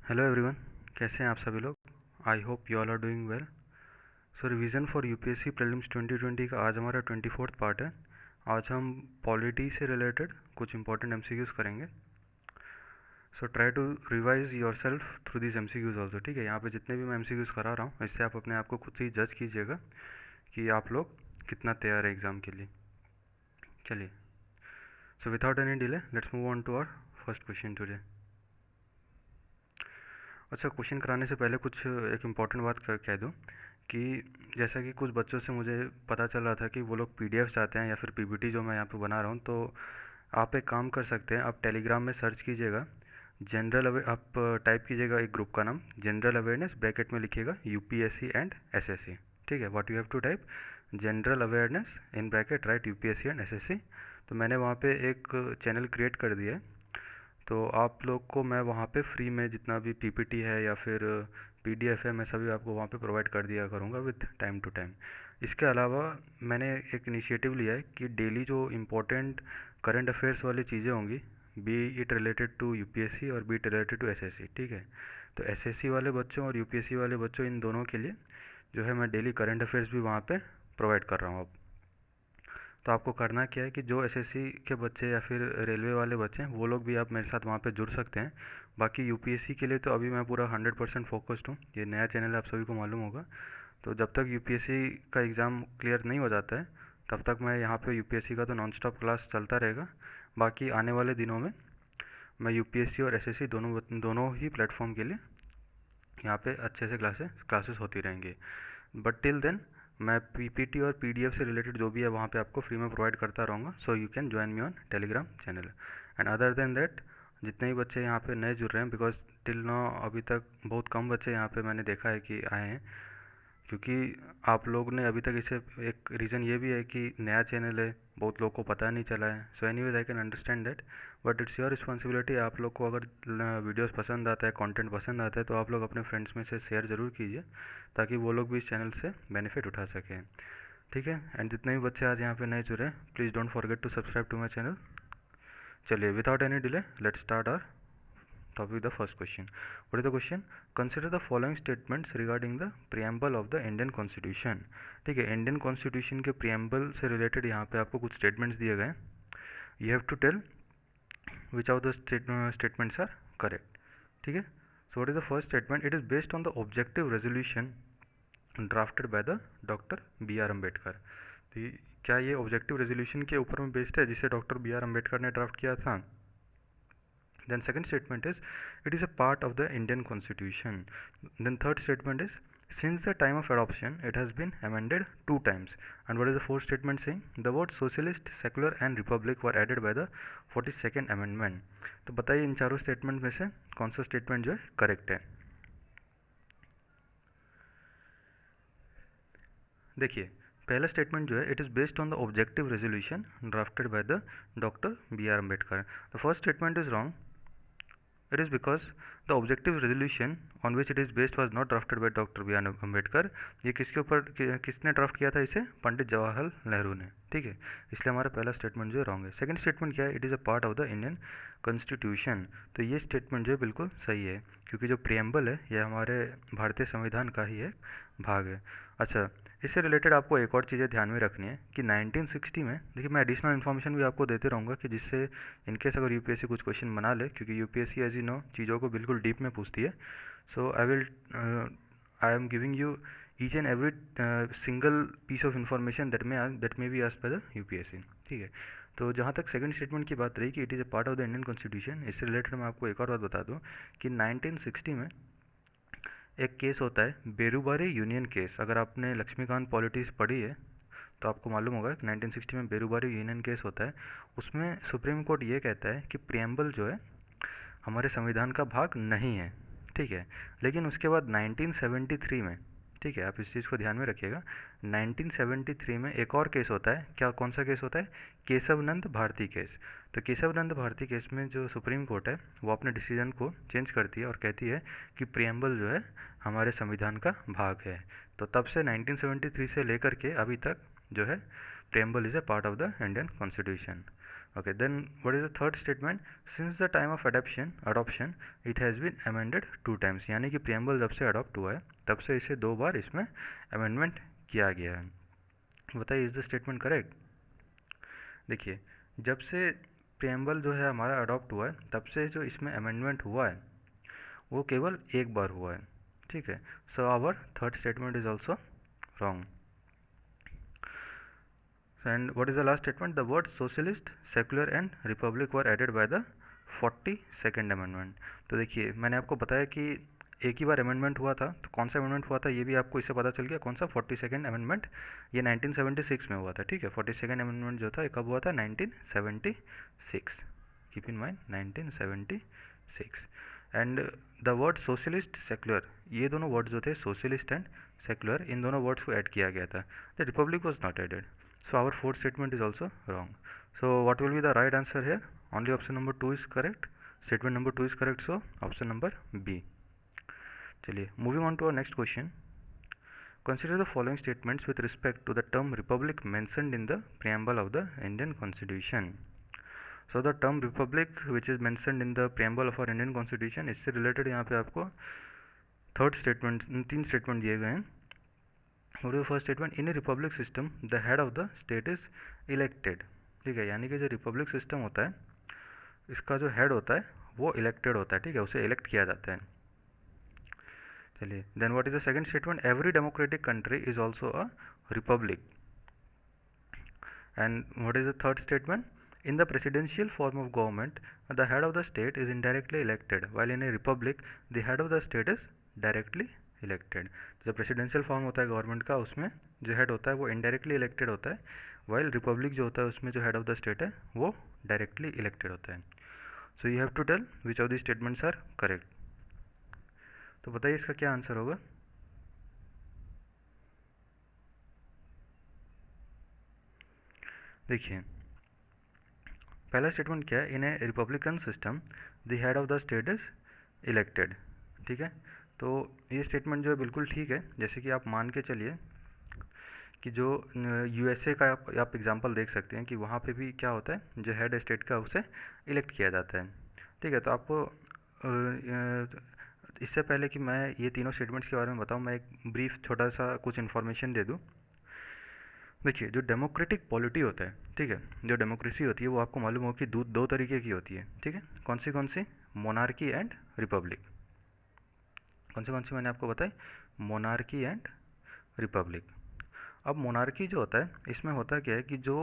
Hello everyone, कैसे हैं आप सभी लोग। I hope you all are doing well. So revision for UPSC prelims 2020 का आज हमारा 24th पार्ट है। आज हम पॉलिटी से रिलेटेड कुछ इंपॉर्टेंट एमसीक्यूज करेंगे। So try to revise yourself through this MCQs also. ठीक है, यहाँ पे जितने भी मैं एमसीक्यूज करा रहा हूँ इससे आप अपने आप को खुद से ही जज कीजिएगा कि आप लोग कितना तैयार है एग्ज़ाम के लिए। चलिए, so without any delay let's move on to our first question today. अच्छा, क्वेश्चन कराने से पहले कुछ एक इम्पॉर्टेंट बात कह दूँ कि जैसा कि कुछ बच्चों से मुझे पता चल रहा था कि वो लोग पीडीएफ चाहते हैं या फिर पीपीटी जो मैं यहाँ पे बना रहा हूँ, तो आप एक काम कर सकते हैं। आप टेलीग्राम में सर्च कीजिएगा आप टाइप कीजिएगा एक ग्रुप का नाम जनरल अवेयरनेस, ब्रैकेट में लिखिएगा यूपीएससी एंड एसएससी। ठीक है, what you have to type general awareness in bracket right UPSC and SSC. तो मैंने वहाँ पे एक चैनल क्रिएट कर दिया है, तो आप लोग को मैं वहाँ पे फ्री में जितना भी पीपीटी है या फिर पीडीएफ है मैं सभी आपको वहाँ पे प्रोवाइड कर दिया करूँगा विथ टाइम टू टाइम। इसके अलावा मैंने एक इनिशिएटिव लिया है कि डेली जो इम्पोर्टेंट करंट अफेयर्स वाली चीज़ें होंगी, be it related to UPSC और be it related to SSC. ठीक है, तो एसएससी वाले बच्चों और यूपीएससी वाले बच्चों इन दोनों के लिए जो है मैं डेली करंट अफेयर्स भी वहाँ पे प्रोवाइड कर रहा हूँ अब। तो आपको करना क्या है कि जो एसएससी के बच्चे या फिर रेलवे वाले बच्चे हैं वो लोग भी आप मेरे साथ वहाँ पे जुड़ सकते हैं। बाकी यूपीएससी के लिए तो अभी मैं पूरा 100% फोकस्ड हूँ। ये नया चैनल है, आप सभी को मालूम होगा। तो जब तक यूपीएससी का एग्ज़ाम क्लियर नहीं हो जाता है तब तक मैं यहाँ पे यूपीएससी का तो नॉन स्टॉप क्लास चलता रहेगा। बाकी आने वाले दिनों में मैं यूपीएससी और एसएससी दोनों ही प्लेटफॉर्म के लिए यहाँ पे अच्छे से क्लासेस होती रहेंगी। बट टिल देन मैं पीपीटी और पीडीएफ से रिलेटेड जो भी है वहाँ पे आपको फ्री में प्रोवाइड करता रहूँगा। So you can join me on Telegram channel. And other then that जितने भी बच्चे यहाँ पे नए जुड़ रहे हैं, बिकॉज टिल नाउ अभी तक बहुत कम बच्चे यहाँ पे मैंने देखा है कि आए हैं, क्योंकि आप लोग ने अभी तक इसे एक रीज़न ये भी है कि नया चैनल है, बहुत लोगों को पता नहीं चला है। So anyways I can understand that, but it's your responsibility. आप लोग को अगर वीडियोस पसंद आता है, कंटेंट पसंद आता है, तो आप लोग अपने फ्रेंड्स में से शेयर ज़रूर कीजिए ताकि वो लोग भी इस चैनल से बेनिफिट उठा सकें। ठीक है, एंड जितने भी बच्चे आज यहाँ पे नए जुड़े please don't forget to subscribe to my channel. चलिए, without any delay let's start our topic. The first question, what is the question? Consider the following statements regarding the preamble of the Indian Constitution. ठीक है, Indian constitution के preamble से related यहाँ पे आपको कुछ statements दिए गए। You have to tell which of the statements are correct. ठीक है, so what is the first statement? It is based on the objective resolution drafted by the doctor B R Ambedkar. तो क्या ये ऑब्जेक्टिव रेजोल्यूशन के ऊपर में based है जिसे डॉक्टर बी आर अम्बेडकर ने ड्राफ्ट किया था? Then second statement is it is a part of the Indian Constitution. Then third statement is since the time of adoption it has been amended 2 times. And what is the fourth statement saying? The words socialist, secular and republic were added by the 42nd amendment. तो बताइए इन चारों statement में से कौन सा statement जो है correct है। देखिए, पहला स्टेटमेंट जो है it is based on the objective resolution drafted by the doctor B R Ambedkar. The first statement is wrong. It is because the objective resolution on which it is based was not drafted by doctor B R Ambedkar. ये किसके ऊपर किसने draft किया था इसे? पंडित जवाहरलाल नेहरू ने। ठीक है, इसलिए हमारा पहला स्टेटमेंट जो है रॉन्ग है। सेकंड स्टेटमेंट क्या है? It is a part of the Indian constitution. तो ये स्टेटमेंट जो है बिल्कुल सही है, क्योंकि जो प्रियम्बल है ये हमारे भारतीय संविधान का ही एक भाग है। अच्छा, इससे रिलेटेड आपको एक और चीज़ें ध्यान में रखनी है कि 1960 में, देखिए मैं एडिशनल इन्फॉर्मेशन भी आपको देते रहूँगा कि जिससे इनकेस अगर यूपीएससी कुछ क्वेश्चन बना ले, क्योंकि यूपीएससी एज यू नो चीज़ों को बिल्कुल डीप में पूछती है। So I am giving you each and every single piece of information that may be asked by the UPSC. ठीक है, तो जहाँ तक सेकंड स्टेटमेंट की बात रही कि it is a part of the Indian constitution, इससे रिलेटेड मैं आपको एक और बात बता दूँ कि 1960 में एक केस होता है बेरुबारी यूनियन केस। अगर आपने लक्ष्मीकांत पॉलिटिक्स पढ़ी है तो आपको मालूम होगा कि 1960 में बेरुबारी यूनियन केस होता है। उसमें सुप्रीम कोर्ट ये कहता है कि प्रियम्बल जो है हमारे संविधान का भाग नहीं है। ठीक है, लेकिन उसके बाद 1973 में, ठीक है आप इस चीज़ को ध्यान में रखिएगा, 1973 में एक और केस होता है। क्या, कौन सा केस होता है? केशवनंद भारती केस। तो केशवनंद भारती केस में जो सुप्रीम कोर्ट है वो अपने डिसीजन को चेंज करती है और कहती है कि प्रियम्बल जो है हमारे संविधान का भाग है। तो तब से 1973 से लेकर के अभी तक जो है preamble is a part of the Indian constitution. Okay, then what is the third statement? Since the time of adoption it has been amended 2 times. यानी कि preamble जब से adopt हुआ है तब से इसे 2 बार इसमें amendment किया गया है. बताइए, is the statement correct? देखिए, जब से preamble जो है हमारा adopt हुआ है तब से जो इसमें amendment हुआ है वो केवल एक बार हुआ है. ठीक है, so our third statement is also wrong. And what is the last statement? The words socialist, secular and republic were added by the 42nd amendment. तो देखिए, मैंने आपको बताया कि एक ही बार अमेंडमेंट हुआ था, तो कौन सा अमेंडमेंट हुआ था ये भी आपको इससे पता चल गया. कौन सा? 42nd amendment. ये 1976 में हुआ था. ठीक है, 42nd अमेंडमेंट जो था ये कब हुआ था? 1976. Keep in mind 1976. And the word socialist, secular, ये दोनों वर्ड्स जो थे सोशलिस्ट एंड सेक्युलर, इन दोनों वर्ड्स को ऐड किया गया था. The republic was not added. So our fourth statement is also wrong. So what will be the right answer here? Only option number 2 is correct. Statement number 2 is correct. So option number B. चलिए, moving on to our next question. Consider the following statements with respect to the term republic mentioned in the preamble of the Indian Constitution. So the term republic which is mentioned in the preamble of our Indian Constitution, इससे related यहाँ पे आपको third statement, 3 statement दिए गए हैं. What is the first statement? In a republic system the head of the state is elected. ठीक है, यानी कि जो रिपब्लिक सिस्टम होता है इसका जो हेड होता है वो इलेक्टेड होता है. ठीक है, उसे इलेक्ट किया जाता है. चलिए, then what is the second statement? Every democratic country is also a republic. And what is the third statement? In the presidential form of government, the head of the state is indirectly elected, while in a republic, the head of the state is directly elected. जो presidential form होता है government का उसमें जो head होता है वो indirectly elected होता है, वाइल रिपब्लिक जो होता है उसमें जो हेड ऑफ द स्टेट है वो डायरेक्टली इलेक्टेड होता है. So you have to tell which of the statements are correct. तो बताइए इसका क्या आंसर होगा. देखिए, पहला स्टेटमेंट क्या है? In a republican system the head of the state is elected. ठीक है, तो ये स्टेटमेंट जो है बिल्कुल ठीक है. जैसे कि आप मान के चलिए कि जो यूएसए का आप एग्जांपल देख सकते हैं कि वहाँ पे भी क्या होता है, जो हेड स्टेट का उसे इलेक्ट किया जाता है. ठीक है, तो आपको इससे पहले कि मैं ये तीनों स्टेटमेंट्स के बारे में बताऊँ, मैं एक ब्रीफ छोटा सा कुछ इन्फॉर्मेशन दे दूँ. देखिए, जो डेमोक्रेटिक पॉलिटी होता है, ठीक है, जो डेमोक्रेसी होती है वो आपको मालूम हो कि दो तरीके की होती है. ठीक है, कौन सी? Monarchy and Republic. कौन सी मैंने आपको बताई? Monarchy and Republic. अब मोनार्की जो होता है इसमें होता क्या है कि जो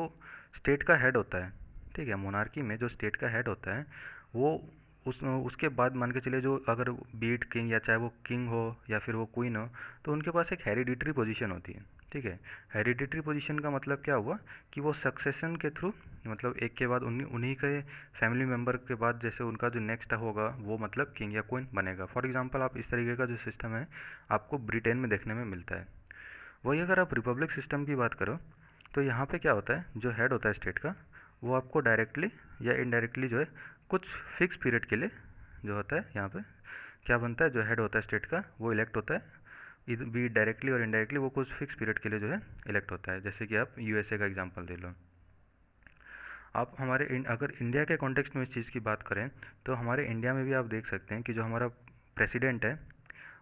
स्टेट का हेड होता है, ठीक है, मोनार्की में जो स्टेट का हेड होता है वो उसके बाद मान के चलिए जो अगर बीट किंग या चाहे वो किंग हो या फिर वो क्वीन हो तो उनके पास एक हेरिडिटरी पोजीशन होती है. ठीक है, हेरिडिटरी पोजीशन का मतलब क्या हुआ कि वो सक्सेशन के थ्रू, मतलब एक के बाद उन्हीं के फैमिली मेम्बर के बाद जैसे उनका जो नेक्स्ट होगा वो मतलब किंग या क्वीन बनेगा. फॉर एग्जांपल आप इस तरीके का जो सिस्टम है आपको ब्रिटेन में देखने में मिलता है. वही अगर आप रिपब्लिक सिस्टम की बात करो तो यहाँ पे क्या होता है, जो हेड होता है स्टेट का वो आपको डायरेक्टली या इनडायरेक्टली जो है कुछ फिक्स पीरियड के लिए जो होता है यहाँ पे क्या बनता है, जो हेड होता है स्टेट का वो इलेक्ट होता है. बी डायरेक्टली और इनडायरेक्टली वो कुछ फिक्स पीरियड के लिए जो है इलेक्ट होता है. जैसे कि आप यूएसए का एग्जांपल दे लो. आप अगर इंडिया के कॉन्टेक्स्ट में इस चीज़ की बात करें तो हमारे इंडिया में भी आप देख सकते हैं कि जो हमारा प्रेसिडेंट है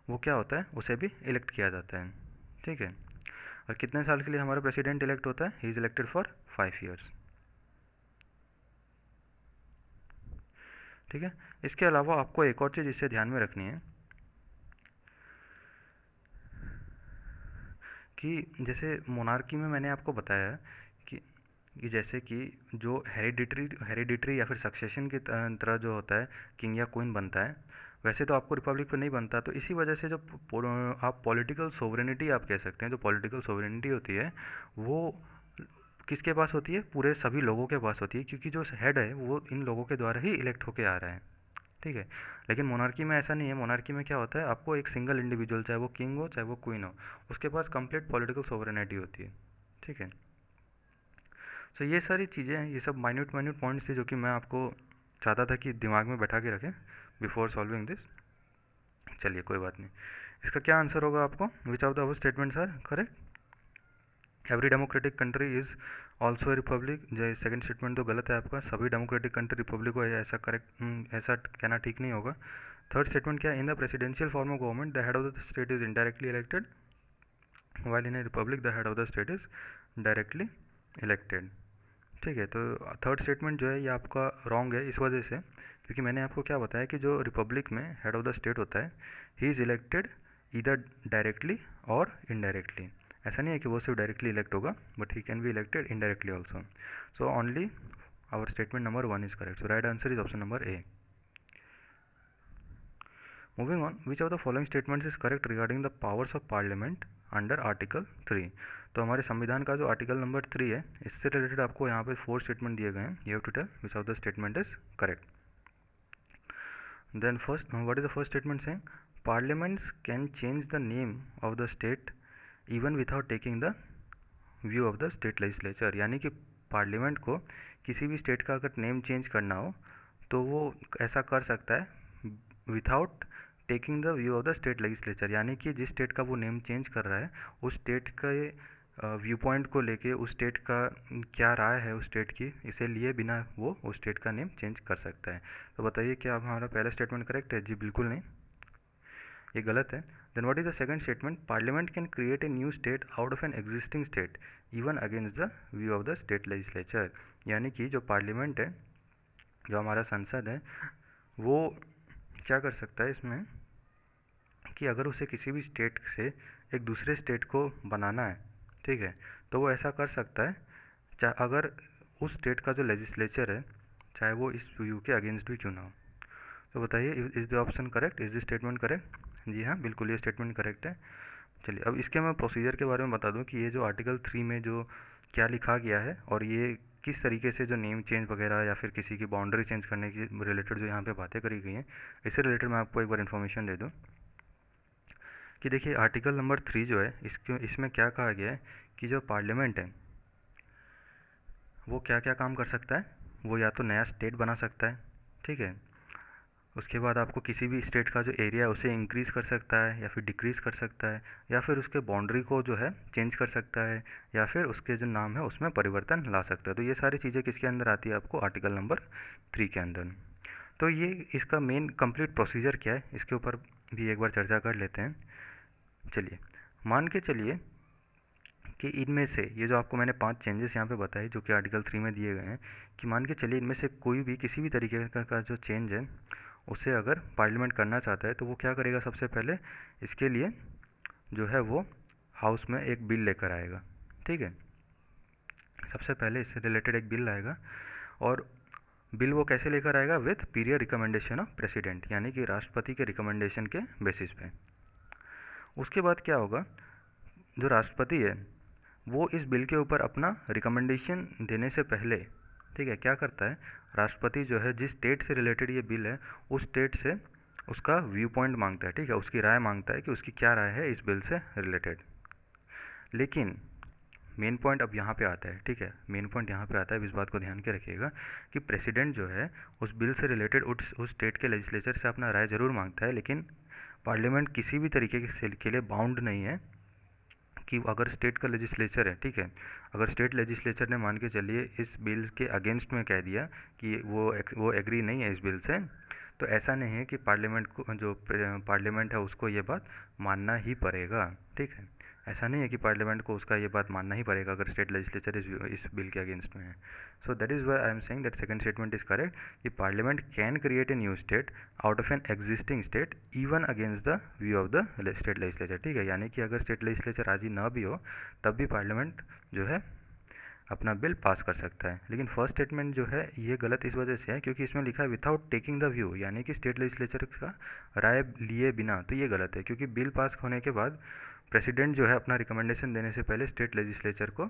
वो क्या होता है, उसे भी इलेक्ट किया जाता है. ठीक है, और कितने साल के लिए हमारा प्रेसिडेंट इलेक्ट होता है? He is elected for 5 years. ठीक है, इसके अलावा आपको एक और चीज़ इसे ध्यान में रखनी है कि जैसे मोनार्की में मैंने आपको बताया कि जैसे कि जो हेरिडिटरी या फिर सक्सेशन की तरह जो होता है किंग या क्वीन बनता है, वैसे तो आपको रिपब्लिक पे नहीं बनता. तो इसी वजह से जो आप पॉलिटिकल सोवरेनिटी आप कह सकते हैं, जो पॉलिटिकल सोवरेनिटी होती है वो किसके पास होती है? पूरे सभी लोगों के पास होती है, क्योंकि जो हेड है वो इन लोगों के द्वारा ही इलेक्ट होके आ रहा है. ठीक है, लेकिन मोनार्की में ऐसा नहीं है. मोनार्की में क्या होता है, आपको एक सिंगल इंडिविजुअल, चाहे वो किंग हो चाहे वो क्वीन हो, उसके पास कंप्लीट पॉलिटिकल सोवरेनिटी होती है. ठीक है, सो ये सारी चीज़ें हैं, ये सब माइन्यूट पॉइंट्स थे जो कि मैं आपको चाहता था कि दिमाग में बैठा के रखें बिफोर सॉल्विंग दिस. चलिए, कोई बात नहीं. इसका क्या आंसर होगा आपको? Which of the above statements are correct? Every democratic country is also republic, जो सेकंड स्टेटमेंट तो गलत है आपका, सभी डेमोक्रेटिक कंट्री रिपब्लिक को ऐसा करेक्ट ऐसा कहना ठीक नहीं होगा। थर्ड स्टेटमेंट क्या है, in the presidential form of government the head of the state is indirectly elected while in A Republic the head of the state is directly elected. ठीक है, तो थर्ड स्टेटमेंट जो है ये आपका रॉन्ग है इस वजह से क्योंकि मैंने आपको क्या बताया कि जो रिपब्लिक में हेड ऑफ द स्टेट होता है he is elected either directly और इनडायरेक्टली। ऐसा नहीं है कि वो सिर्फ डायरेक्टली इलेक्ट होगा but he can be elected indirectly also. So only our statement number 1 is correct. So right answer is option number A. Moving on, which of the following statements is correct regarding the powers of parliament under article 3। तो हमारे संविधान का जो article number 3 है इससे related आपको यहाँ पे 4 स्टेटमेंट दिए गए हैं। You have to tell which of the statement is correct. Then first, what is the first statement saying, parliaments can change the name of the state even without taking the view of the state legislature. यानी कि parliament को किसी भी state का अगर name change करना हो तो वो ऐसा कर सकता है without taking the view of the state legislature. यानी कि जिस स्टेट का वो नेम चेंज कर रहा है उस स्टेट के व्यू पॉइंट को लेके उस स्टेट का क्या राय है उस स्टेट की, इसे लिए बिना वो उस स्टेट का नेम चेंज कर सकता है। तो बताइए क्या हमारा पहला स्टेटमेंट करेक्ट है? जी बिल्कुल नहीं, ये गलत है। Then what is the second statement, parliament can create a new state out of an existing state even against the view of the state legislature. यानी कि जो पार्लियामेंट है, जो हमारा संसद है, वो क्या कर सकता है इसमें कि अगर उसे किसी भी स्टेट से एक दूसरे स्टेट को बनाना है, ठीक है, तो वो ऐसा कर सकता है चाहे अगर उस स्टेट का जो लेजिस्लेचर है चाहे वो इस व्यू के अगेंस्ट भी क्यों ना हो। तो बताइए is the option correct, is the statement correct? जी हाँ, बिल्कुल ये स्टेटमेंट करेक्ट है। चलिए अब इसके मैं प्रोसीजर के बारे में बता दूं कि ये जो आर्टिकल 3 में जो क्या लिखा गया है और ये किस तरीके से जो नेम चेंज वगैरह या फिर किसी की बाउंड्री चेंज करने की रिलेटेड जो यहाँ पे बातें करी गई हैं, इससे रिलेटेड मैं आपको एक बार इन्फॉर्मेशन दे दूँ कि देखिए आर्टिकल नंबर 3 जो है इसमें क्या कहा गया है कि जो पार्लियामेंट है वो क्या क्या काम कर सकता है। वो या तो नया स्टेट बना सकता है, ठीक है, उसके बाद आपको किसी भी स्टेट का जो एरिया है उसे इंक्रीज़ कर सकता है या फिर डिक्रीज़ कर सकता है, या फिर उसके बाउंड्री को जो है चेंज कर सकता है, या फिर उसके जो नाम है उसमें परिवर्तन ला सकता है। तो ये सारी चीज़ें किसके अंदर आती है? आपको आर्टिकल नंबर 3 के अंदर। तो ये इसका मेन कंप्लीट प्रोसीजर क्या है इसके ऊपर भी एक बार चर्चा कर लेते हैं। चलिए मान के चलिए कि इनमें से ये जो आपको मैंने 5 चेंजेस यहाँ पे बताए जो कि आर्टिकल 3 में दिए गए हैं, कि मान के चलिए इनमें से कोई भी किसी भी तरीके का जो चेंज है उसे अगर पार्लियामेंट करना चाहता है तो वो क्या करेगा? सबसे पहले इसके लिए जो है वो हाउस में एक बिल लेकर आएगा, ठीक है, सबसे पहले इससे रिलेटेड एक बिल आएगा और बिल वो कैसे लेकर आएगा? With period recommendation of president, यानी कि राष्ट्रपति के रिकमेंडेशन के बेसिस पे। उसके बाद क्या होगा, जो राष्ट्रपति है वो इस बिल के ऊपर अपना रिकमेंडेशन देने से पहले, ठीक है, क्या करता है, राष्ट्रपति जो है जिस स्टेट से रिलेटेड ये बिल है उस स्टेट से उसका व्यू पॉइंट मांगता है, ठीक है, उसकी राय मांगता है कि उसकी क्या राय है इस बिल से रिलेटेड। लेकिन मेन पॉइंट अब यहाँ पे आता है, ठीक है, मेन पॉइंट यहाँ पे आता है, इस बात को ध्यान के रखिएगा कि प्रेसिडेंट जो है उस बिल से रिलेटेड उस स्टेट के लेजिस्लेचर से अपना राय ज़रूर मांगता है, लेकिन पार्लियामेंट किसी भी तरीके के लिए बाउंड नहीं है कि अगर स्टेट का लेजिस्लेचर है, ठीक है, अगर स्टेट लेजिस्लेचर ने मान के चलिए इस बिल के अगेंस्ट में कह दिया कि वो एग्री नहीं है इस बिल से, तो ऐसा नहीं है कि पार्लियामेंट को जो पार्लियामेंट है उसको ये बात मानना ही पड़ेगा, ठीक है, ऐसा नहीं है कि पार्लियामेंट को उसका ये बात मानना ही पड़ेगा अगर स्टेट लेजिस्लेचर इस बिल के अगेंस्ट में है। So that is why I am saying that second statement is correct कि parliament can create a new state out of an existing state even against the view of the state legislature, ठीक है, यानी कि अगर state legislature राजी ना भी हो तब भी पार्लियामेंट जो है अपना बिल पास कर सकता है। लेकिन फर्स्ट स्टेटमेंट जो है ये गलत इस वजह से है क्योंकि इसमें लिखा है विदाउट टेकिंग द व्यू, यानी कि स्टेट लेजिस्लेचर का राय लिए बिना। तो ये गलत है क्योंकि बिल पास होने के बाद प्रेसिडेंट जो है अपना रिकमेंडेशन देने से पहले स्टेट लेजिस्लेचर को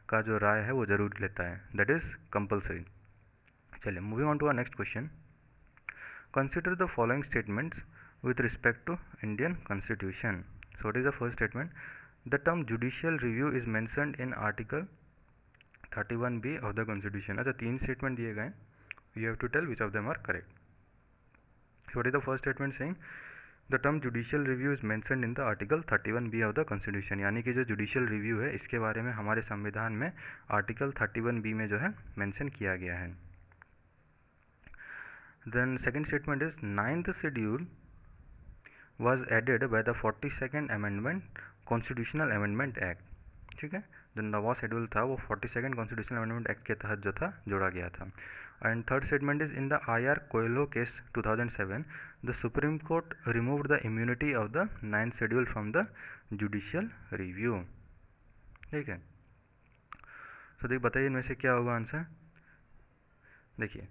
का जो राय है वो ज़रूर लेता है, दैट इज़ कंपलसरी। चलिए moving on to our next question, consider the following statements with respect to Indian Constitution. So what is the first statement? The term judicial review is mentioned in Article 31B of the Constitution. अच्छा 3 statement दिए गए, you have to tell which of them are correct. So what is the first statement saying? The term judicial review is mentioned in the article 31B of the constitution, यानी कि जो judicial review है इसके बारे में हमारे संविधान में आर्टिकल 31B में जो है मेंशन किया गया है। Then second statement is 9th schedule was added by the 42nd amendment constitutional amendment act. ठीक है, जो नवा शेड्यूल था वो 42nd कॉन्स्टिट्यूशनल अमेंडमेंट एक्ट के तहत जो था जोड़ा गया था। And third statement is in the IR Coelho case 2007 the supreme court removed the immunity of the 9th schedule from the judicial review. ठीक है, तो देखिए बताइए इनमें से क्या होगा आंसर। देखिए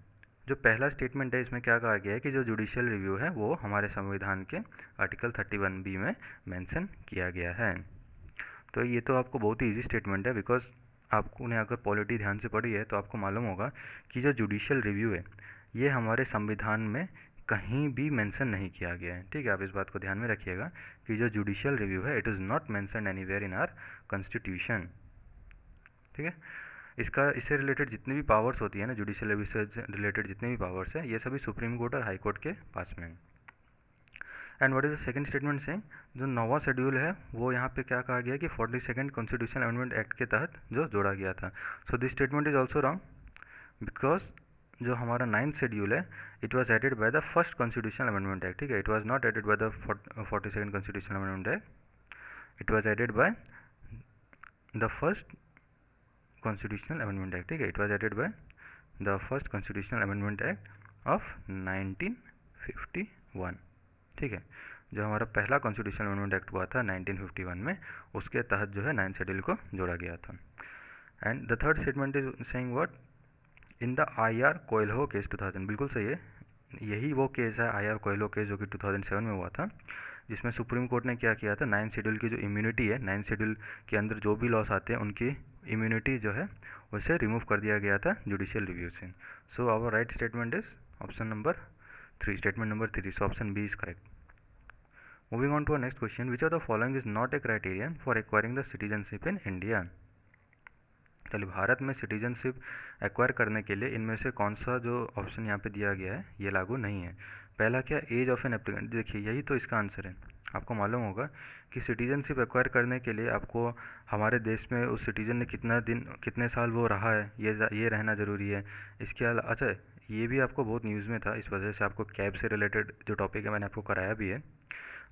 जो पहला स्टेटमेंट है इसमें क्या कहा गया है कि जो जुडिशियल रिव्यू है वो हमारे संविधान के आर्टिकल 31B में मेंशन किया गया है। तो ये तो आपको बहुत ही इजी स्टेटमेंट है, बिकॉज आपने अगर पॉलिटी ध्यान से पढ़ी है तो आपको मालूम होगा कि जो जुडिशियल रिव्यू है ये हमारे संविधान में कहीं भी मेंशन नहीं किया गया है। ठीक है, आप इस बात को ध्यान में रखिएगा कि जो जुडिशियल रिव्यू है it is not mentioned anywhere in our constitution. ठीक है, इससे रिलेटेड जितनी भी पावर्स होती है ना, जुडिशियल रिव्यू से रिलेटेड जितने भी पावर्स है ये सभी सुप्रीम कोर्ट और हाई कोर्ट के पास में है। And what is the second statement से, जो नवा शेड्यूल है वो यहाँ पे क्या कहा गया कि 42nd कॉन्स्टिट्यूशनल अमेंडमेंट एक्ट के तहत जो जोड़ा गया था। So this statement is also wrong, because जो हमारा 9th शेड्यूल है it was added by the first constitutional amendment act. ठीक है, it was not added by the 42nd constitutional amendment act, it was added by the first constitutional amendment act. ठीक है, it was added by the first constitutional amendment act of 1951। ठीक है, जो हमारा पहला constitutional amendment act हुआ था 1951 में, उसके तहत जो है 9th शेड्यूल को जोड़ा गया था। And the third statement is saying what, in the IR Coelho case 2000, बिल्कुल सही है, यही वो केस है IR कोयलो केस जो कि 2007 में हुआ था, जिसमें सुप्रीम कोर्ट ने क्या किया था, 9th शेड्यूल की जो इम्यूनिटी है, 9th शेड्यूल के अंदर जो भी लॉस आते हैं उनकी इम्यूनिटी जो है उसे रिमूव कर दिया गया था जुडिशियल रिव्यू से। So our right statement is option number 3, statement number 3, so option B is correct. Moving on to our next question, which of the following is not a criterion for acquiring the citizenship in India? चलिए, भारत में citizenship acquire करने के लिए इनमें से कौन सा जो ऑप्शन यहाँ पे दिया गया है ये लागू नहीं है। पहला क्या, एज ऑफ एन एप्लीकेंट। देखिए यही तो इसका आंसर है। आपको मालूम होगा कि सिटीजनशिप एक्वायर करने के लिए आपको हमारे देश में उस सिटीजन ने कितना दिन कितने साल वो रहा है ये रहना ज़रूरी है। इसके अलावा अच्छा, ये भी आपको बहुत न्यूज़ में था, इस वजह से आपको कैब से रिलेटेड जो टॉपिक है मैंने आपको कराया भी है।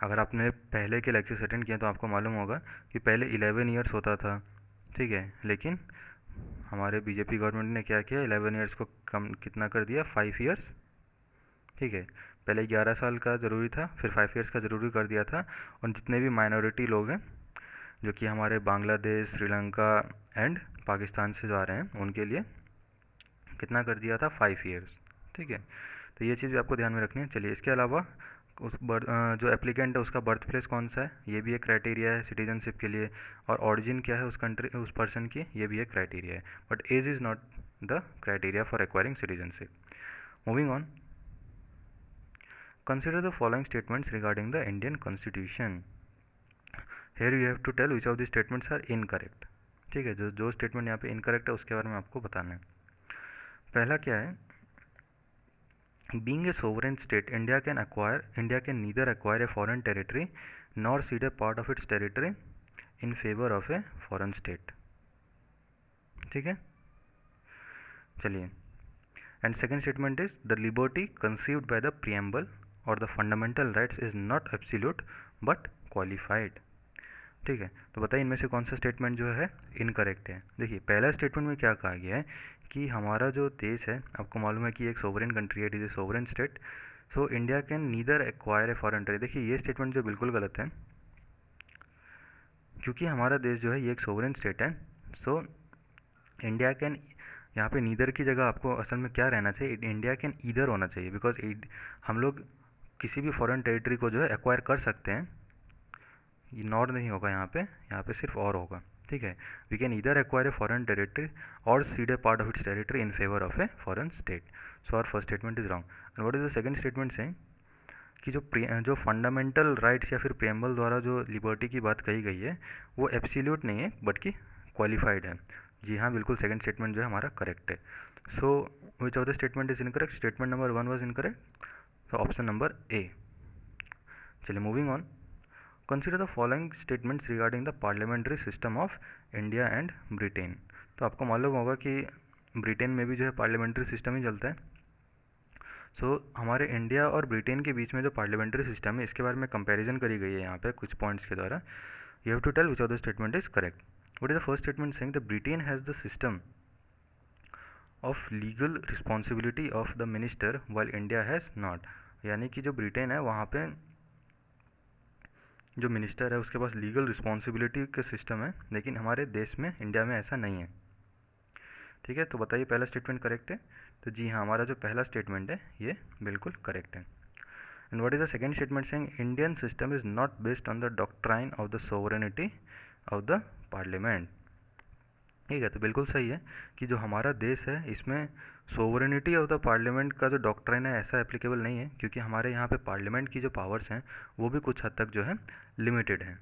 अगर आपने पहले के लेक्चर्स अटेंड किए तो आपको मालूम होगा कि पहले 11 ईयर्स होता था। ठीक है, लेकिन हमारे बीजेपी गवर्नमेंट ने क्या किया, 11 ईयर्स को कम कितना कर दिया, 5 ईयर्स। ठीक है, पहले 11 साल का ज़रूरी था, फिर 5 ईयर्स का ज़रूरी कर दिया था। और जितने भी माइनॉरिटी लोग हैं जो कि हमारे बांग्लादेश, श्रीलंका एंड पाकिस्तान से जो आ रहे हैं उनके लिए कितना कर दिया था, 5 ईयर्स। ठीक है, तो ये चीज़ भी आपको ध्यान में रखनी है। चलिए, इसके अलावा जो एप्लीकेंट है उसका बर्थ प्लेस कौन सा है, ये भी एक क्राइटेरिया है सिटीजनशिप के लिए। और ऑरिजिन क्या है उस कंट्री उस पर्सन की, ये भी एक क्राइटेरिया है। But age is not the criteria for acquiring citizenship. Moving on, consider the following statements regarding the Indian constitution. Here you have to tell which of the statements are incorrect. ठीक है, जो statement यहाँ पे incorrect है उसके बारे में आपको बताना है। पहला क्या है, being a sovereign state, India can neither acquire a foreign territory nor cede a part of its territory in favor of a foreign state. ठीक है, चलिए। And second statement is the liberty conceived by the preamble और the fundamental rights is not absolute but qualified. ठीक है, तो बताइए इनमें से कौन सा स्टेटमेंट जो है इनकरेक्ट है। देखिए पहला स्टेटमेंट में क्या कहा गया है कि हमारा जो देश है, आपको मालूम है कि एक सोवरेन कंट्री है, it is a sovereign state, so India can neither acquire a foreign territory. देखिए ये स्टेटमेंट जो बिल्कुल गलत है, क्योंकि हमारा देश जो है ये एक सोवरेन स्टेट है। सो इंडिया कैन, यहाँ पे नीदर की जगह आपको असल में क्या रहना चाहिए, इंडिया कैन ईदर होना चाहिए, बिकॉज हम लोग किसी भी फॉरेन टेरिटरी को जो है एक्वायर कर सकते हैं। ये नॉर नहीं होगा यहाँ पे सिर्फ और होगा। ठीक है, we can either acquire a foreign territory और cede a part of its territory in favour of a foreign state. So our first statement is wrong. And what is the second statement से कि जो fundamental rights या फिर preamble द्वारा जो liberty की बात कही गई है वो एब्सोल्यूट नहीं है बल्कि क्वालिफाइड है। जी हाँ, बिल्कुल सेकंड स्टेटमेंट जो है हमारा करेक्ट है। So which of the statement is incorrect, statement number 1 was incorrect, so option number A. चलिए moving on, consider the following statements regarding the parliamentary system of India and Britain. तो आपको मालूम होगा कि ब्रिटेन में भी जो है पार्लियामेंट्री सिस्टम ही चलता है। हमारे इंडिया और ब्रिटेन के बीच में जो पार्लियामेंट्री सिस्टम है इसके बारे में कंपैरिजन करी गई है यहाँ पे कुछ पॉइंट्स के द्वारा। You have to tell which of the statement is correct. What is the first statement saying the Britain has the system of legal responsibility of the minister while India has not. यानी कि जो Britain है वहाँ पे जो minister है उसके पास legal responsibility का सिस्टम है, लेकिन हमारे देश में इंडिया में ऐसा नहीं है। ठीक है, तो बताइए पहला स्टेटमेंट करेक्ट है? तो जी हाँ, हमारा जो पहला स्टेटमेंट है ये बिल्कुल करेक्ट है। And what is the second statement saying Indian system is not based on the doctrine of the sovereignty of the parliament. ठीक है, तो बिल्कुल सही है कि जो हमारा देश है इसमें सोवरेनिटी ऑफ द पार्लियामेंट का जो डॉक्ट्राइन है ऐसा एप्लीकेबल नहीं है, क्योंकि हमारे यहाँ पे पार्लियामेंट की जो पावर्स हैं वो भी कुछ हद तक जो है लिमिटेड हैं।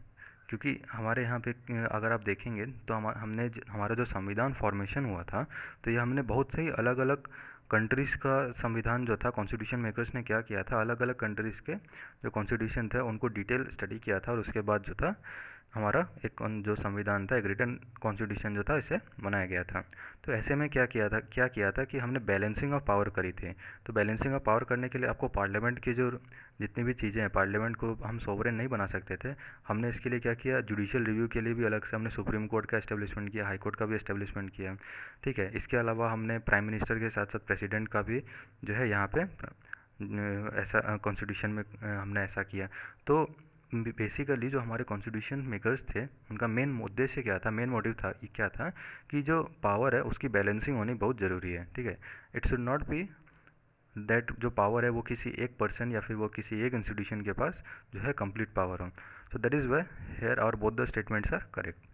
क्योंकि हमारे यहाँ पे अगर आप देखेंगे तो हमारा जो संविधान फॉर्मेशन हुआ था तो ये हमने बहुत से अलग अलग कंट्रीज़ का संविधान जो था, कॉन्स्टिट्यूशन मेकर्स ने क्या किया था, अलग अलग कंट्रीज़ के जो कॉन्स्टिट्यूशन थे उनको डिटेल स्टडी किया था और उसके बाद जो था हमारा एक जो संविधान था, एक रिटन कॉन्स्टिट्यूशन जो था इसे बनाया गया था। तो ऐसे में क्या किया था कि हमने बैलेंसिंग ऑफ पावर करी थी। तो बैलेंसिंग ऑफ पावर करने के लिए आपको पार्लियामेंट की जो जितनी भी चीज़ें हैं, पार्लियामेंट को हम सोवरेन नहीं बना सकते थे। हमने इसके लिए क्या किया, जुडिशियल रिव्यू के लिए भी अलग से हमने सुप्रीम कोर्ट का एस्टेब्लिशमेंट किया, हाई कोर्ट का भी एस्टेब्लिशमेंट किया। ठीक है, इसके अलावा हमने प्राइम मिनिस्टर के साथ साथ प्रेसिडेंट का भी जो है यहाँ पे ऐसा कॉन्स्टिट्यूशन में हमने ऐसा किया। तो बेसिकली जो हमारे कॉन्स्टिट्यूशन मेकर्स थे उनका मेन उद्देश्य क्या था, मेन मोटिव था क्या था कि जो पावर है उसकी बैलेंसिंग होनी बहुत ज़रूरी है। ठीक है, it should not be that जो पावर है वो किसी एक पर्सन या फिर वो किसी एक इंस्टीट्यूशन के पास जो है कंप्लीट पावर हो। So that is why here our both the statements are correct.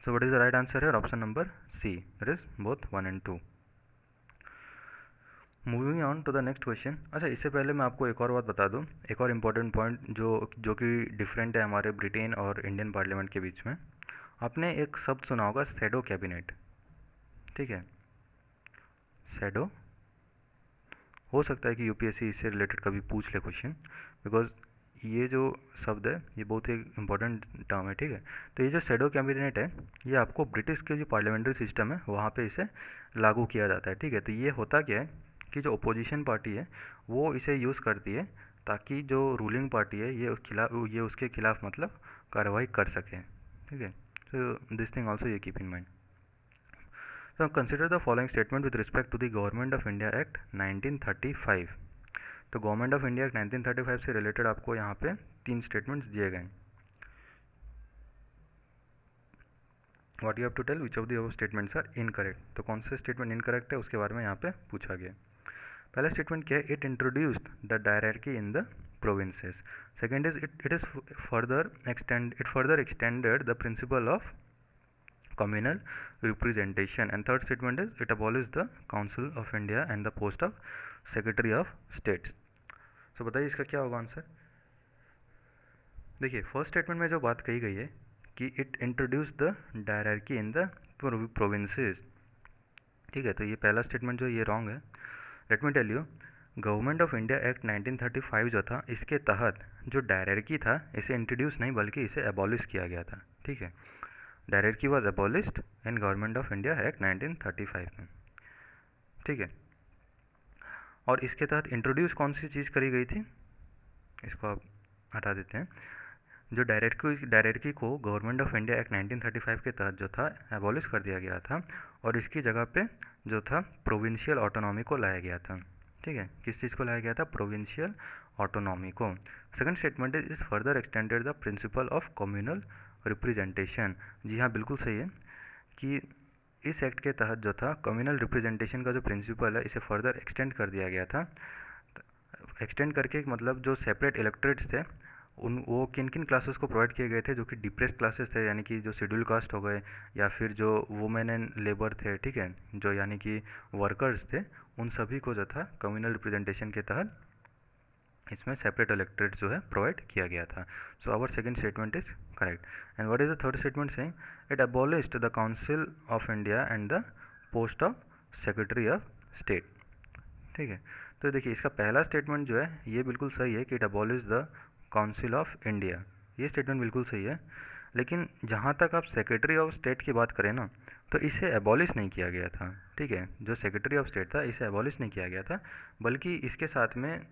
So what is the right answer है option number C, that is both 1 and 2। Moving on to the next question. अच्छा, इससे पहले मैं आपको एक और बात बता दूं, एक और इम्पोर्टेंट पॉइंट जो कि डिफरेंट है हमारे ब्रिटेन और इंडियन पार्लियामेंट के बीच में। आपने एक शब्द सुना होगा, शैडो कैबिनेट। ठीक है, शैडो, हो सकता है कि यूपीएससी इससे रिलेटेड कभी पूछ ले क्वेश्चन, बिकॉज ये जो शब्द है ये बहुत ही इंपॉर्टेंट टर्म है। ठीक है, तो ये जो शैडो कैबिनेट है ये आपको ब्रिटिश के जो पार्लियामेंट्री सिस्टम है वहाँ पे इसे लागू किया जाता है। ठीक है, तो ये होता क्या है कि जो अपोजिशन पार्टी है वो इसे यूज़ करती है ताकि जो रूलिंग पार्टी है ये उसके खिलाफ मतलब कार्रवाई कर सके। ठीक है, तो दिस थिंग ऑल्सो ये keep in mind. So consider the following statement with respect to the Government of India Act 1935। तो गवर्नमेंट ऑफ इंडिया एक्ट 1935 से रिलेटेड आपको यहाँ पे 3 स्टेटमेंट्स दिए गए। What you have to tell which of the above statements are incorrect. तो कौन सा स्टेटमेंट इनकरेक्ट है उसके बारे में यहाँ पे पूछा गया। पहला स्टेटमेंट क्या है, it introduced the dietary in the provinces. Second is it further extended the principle of communal representation, and third statement is it abolished the council of India and the post of secretary of states। so बताइए इसका क्या होगा answer. देखिए first statement में जो बात कही गई है कि it introduce the dietary in the provinces. ठीक है, तो ये पहला स्टेटमेंट जो ये रॉन्ग है। Let me tell you, government of India act 1935 जो था इसके तहत जो डायरेक्टी था इसे इंट्रोड्यूस नहीं बल्कि इसे एबॉलिश किया गया था। ठीक है, dietary was abolished in government of India act 1935 में। ठीक है, और इसके तहत इंट्रोड्यूस कौन सी चीज़ करी गई थी, इसको आप हटा देते हैं। जो डायरेक्टी को गवर्नमेंट ऑफ इंडिया एक्ट 1935 के तहत जो था एबॉलिश कर दिया गया था और इसकी जगह पे जो था प्रोविंशियल ऑटोनॉमी को लाया गया था। ठीक है, किस चीज़ को लाया गया था, प्रोविंशियल ऑटोनॉमी को। Second statement is further extended the principle of communal representation. जी हाँ, बिल्कुल सही है कि इस एक्ट के तहत जो था कम्युनल रिप्रेजेंटेशन का जो प्रिंसिपल है इसे फर्दर एक्सटेंड कर दिया गया था। एक्सटेंड करके मतलब जो सेपरेट इलेक्टोरेट्स थे वो किन किन क्लासेस को प्रोवाइड किए गए थे, जो कि डिप्रेस्ड क्लासेस थे, यानी कि जो शेड्यूल कास्ट हो गए या फिर जो वुमेन एंड लेबर थे। ठीक है, जो यानी कि वर्कर्स थे, उन सभी को जो था कम्युनल रिप्रेजेंटेशन के तहत इसमें सेपरेट इलेक्टोरेट जो है प्रोवाइड किया गया था। So our second statement is correct. And what is the third statement saying, it abolished the council of India and the post of secretary of state. ठीक है, तो देखिए इसका पहला स्टेटमेंट जो है ये बिल्कुल सही है कि it abolish the council of India. ये स्टेटमेंट बिल्कुल सही है, लेकिन जहाँ तक आप सेक्रेटरी ऑफ स्टेट की बात करें ना, तो इसे एबॉलिश नहीं किया गया था। ठीक है, जो सेक्रेटरी ऑफ स्टेट था इसे एबॉलिश नहीं किया गया था, बल्कि इसके साथ में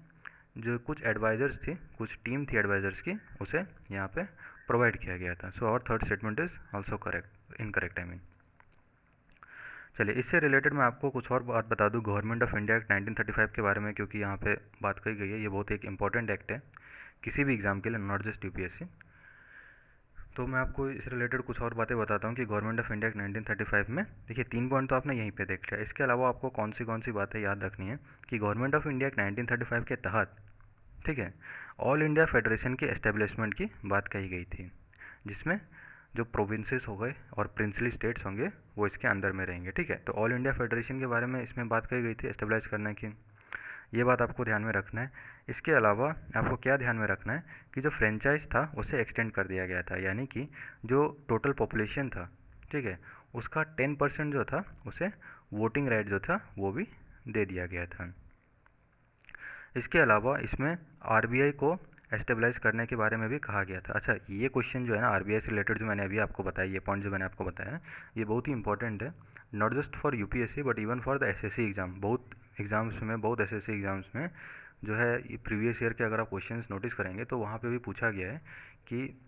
जो कुछ एडवाइज़र्स थी, कुछ टीम थी एडवाइज़र्स की, उसे यहाँ पे प्रोवाइड किया गया था। So our third statement is also correct, incorrect I mean. चलिए, इससे रिलेटेड मैं आपको कुछ और बात बता दूं गवर्नमेंट ऑफ इंडिया एक्ट 1935 के बारे में, क्योंकि यहाँ पे बात कही गई है। ये बहुत एक इंपॉर्टेंट एक्ट है किसी भी एग्ज़ाम के लिए, नॉट जस्ट यूपीएससी। तो मैं आपको इस रिलेटेड कुछ और बातें बताता हूँ कि गवर्नमेंट ऑफ इंडिया एक्ट 1935 में देखिए 3 पॉइंट तो आपने यहीं पे देख लिया। इसके अलावा आपको कौन सी बातें याद रखनी है कि गवर्नमेंट ऑफ इंडिया एक्ट 1935 के तहत, ठीक है, ऑल इंडिया फेडरेशन के एस्टेब्लिशमेंट की बात कही गई थी, जिसमें जो प्रोविंसेस हो गए और प्रिंसली स्टेट्स होंगे वो इसके अंदर में रहेंगे। ठीक है, तो ऑल इंडिया फेडरेशन के बारे में इसमें बात कही गई थी एस्टेब्लिश करने की, ये बात आपको ध्यान में रखना है। इसके अलावा आपको क्या ध्यान में रखना है कि जो फ्रेंचाइज था उसे एक्सटेंड कर दिया गया था, यानी कि जो टोटल पॉपुलेशन था, ठीक है, उसका 10% जो था उसे वोटिंग राइट जो था वो भी दे दिया गया था। इसके अलावा इसमें आरबीआई को एस्टेब्लाइज करने के बारे में भी कहा गया था। अच्छा, ये क्वेश्चन जो है ना आरबीआई से रिलेटेड, जो मैंने अभी आपको बताया, ये पॉइंट जो मैंने आपको बताया, ये बहुत ही इंपॉर्टेंट है, not just for UPSC but even for the assessee exam. बहुत एग्जाम्स में, बहुत एसएससी एग्जाम्स में जो है ये प्रीवियस ईयर के अगर आप क्वेश्चन नोटिस करेंगे तो वहाँ पे भी पूछा गया है कि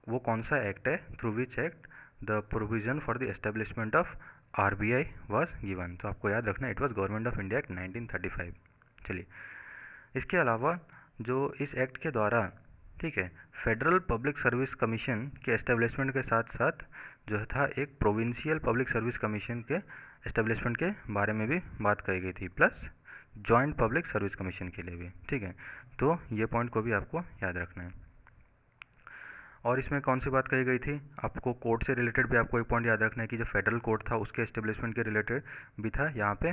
वो कौन सा एक्ट है through which act the provision for the establishment of RBI was given. तो आपको याद रखना, it was government of India act 1935। चलिए, इसके अलावा जो इस एक्ट के द्वारा, ठीक है, फेडरल पब्लिक सर्विस कमीशन के एस्टेब्लिशमेंट के साथ साथ जो था एक प्रोविंशियल पब्लिक सर्विस कमीशन के एस्टेब्लिशमेंट के बारे में भी बात कही गई थी, plus joint public service commission के लिए भी। ठीक है, तो ये पॉइंट को भी आपको याद रखना है। और इसमें कौन सी बात कही गई थी, आपको कोर्ट से रिलेटेड भी आपको एक पॉइंट याद रखना है कि जो फेडरल कोर्ट था उसके एस्टेब्लिशमेंट के रिलेटेड भी था यहाँ पे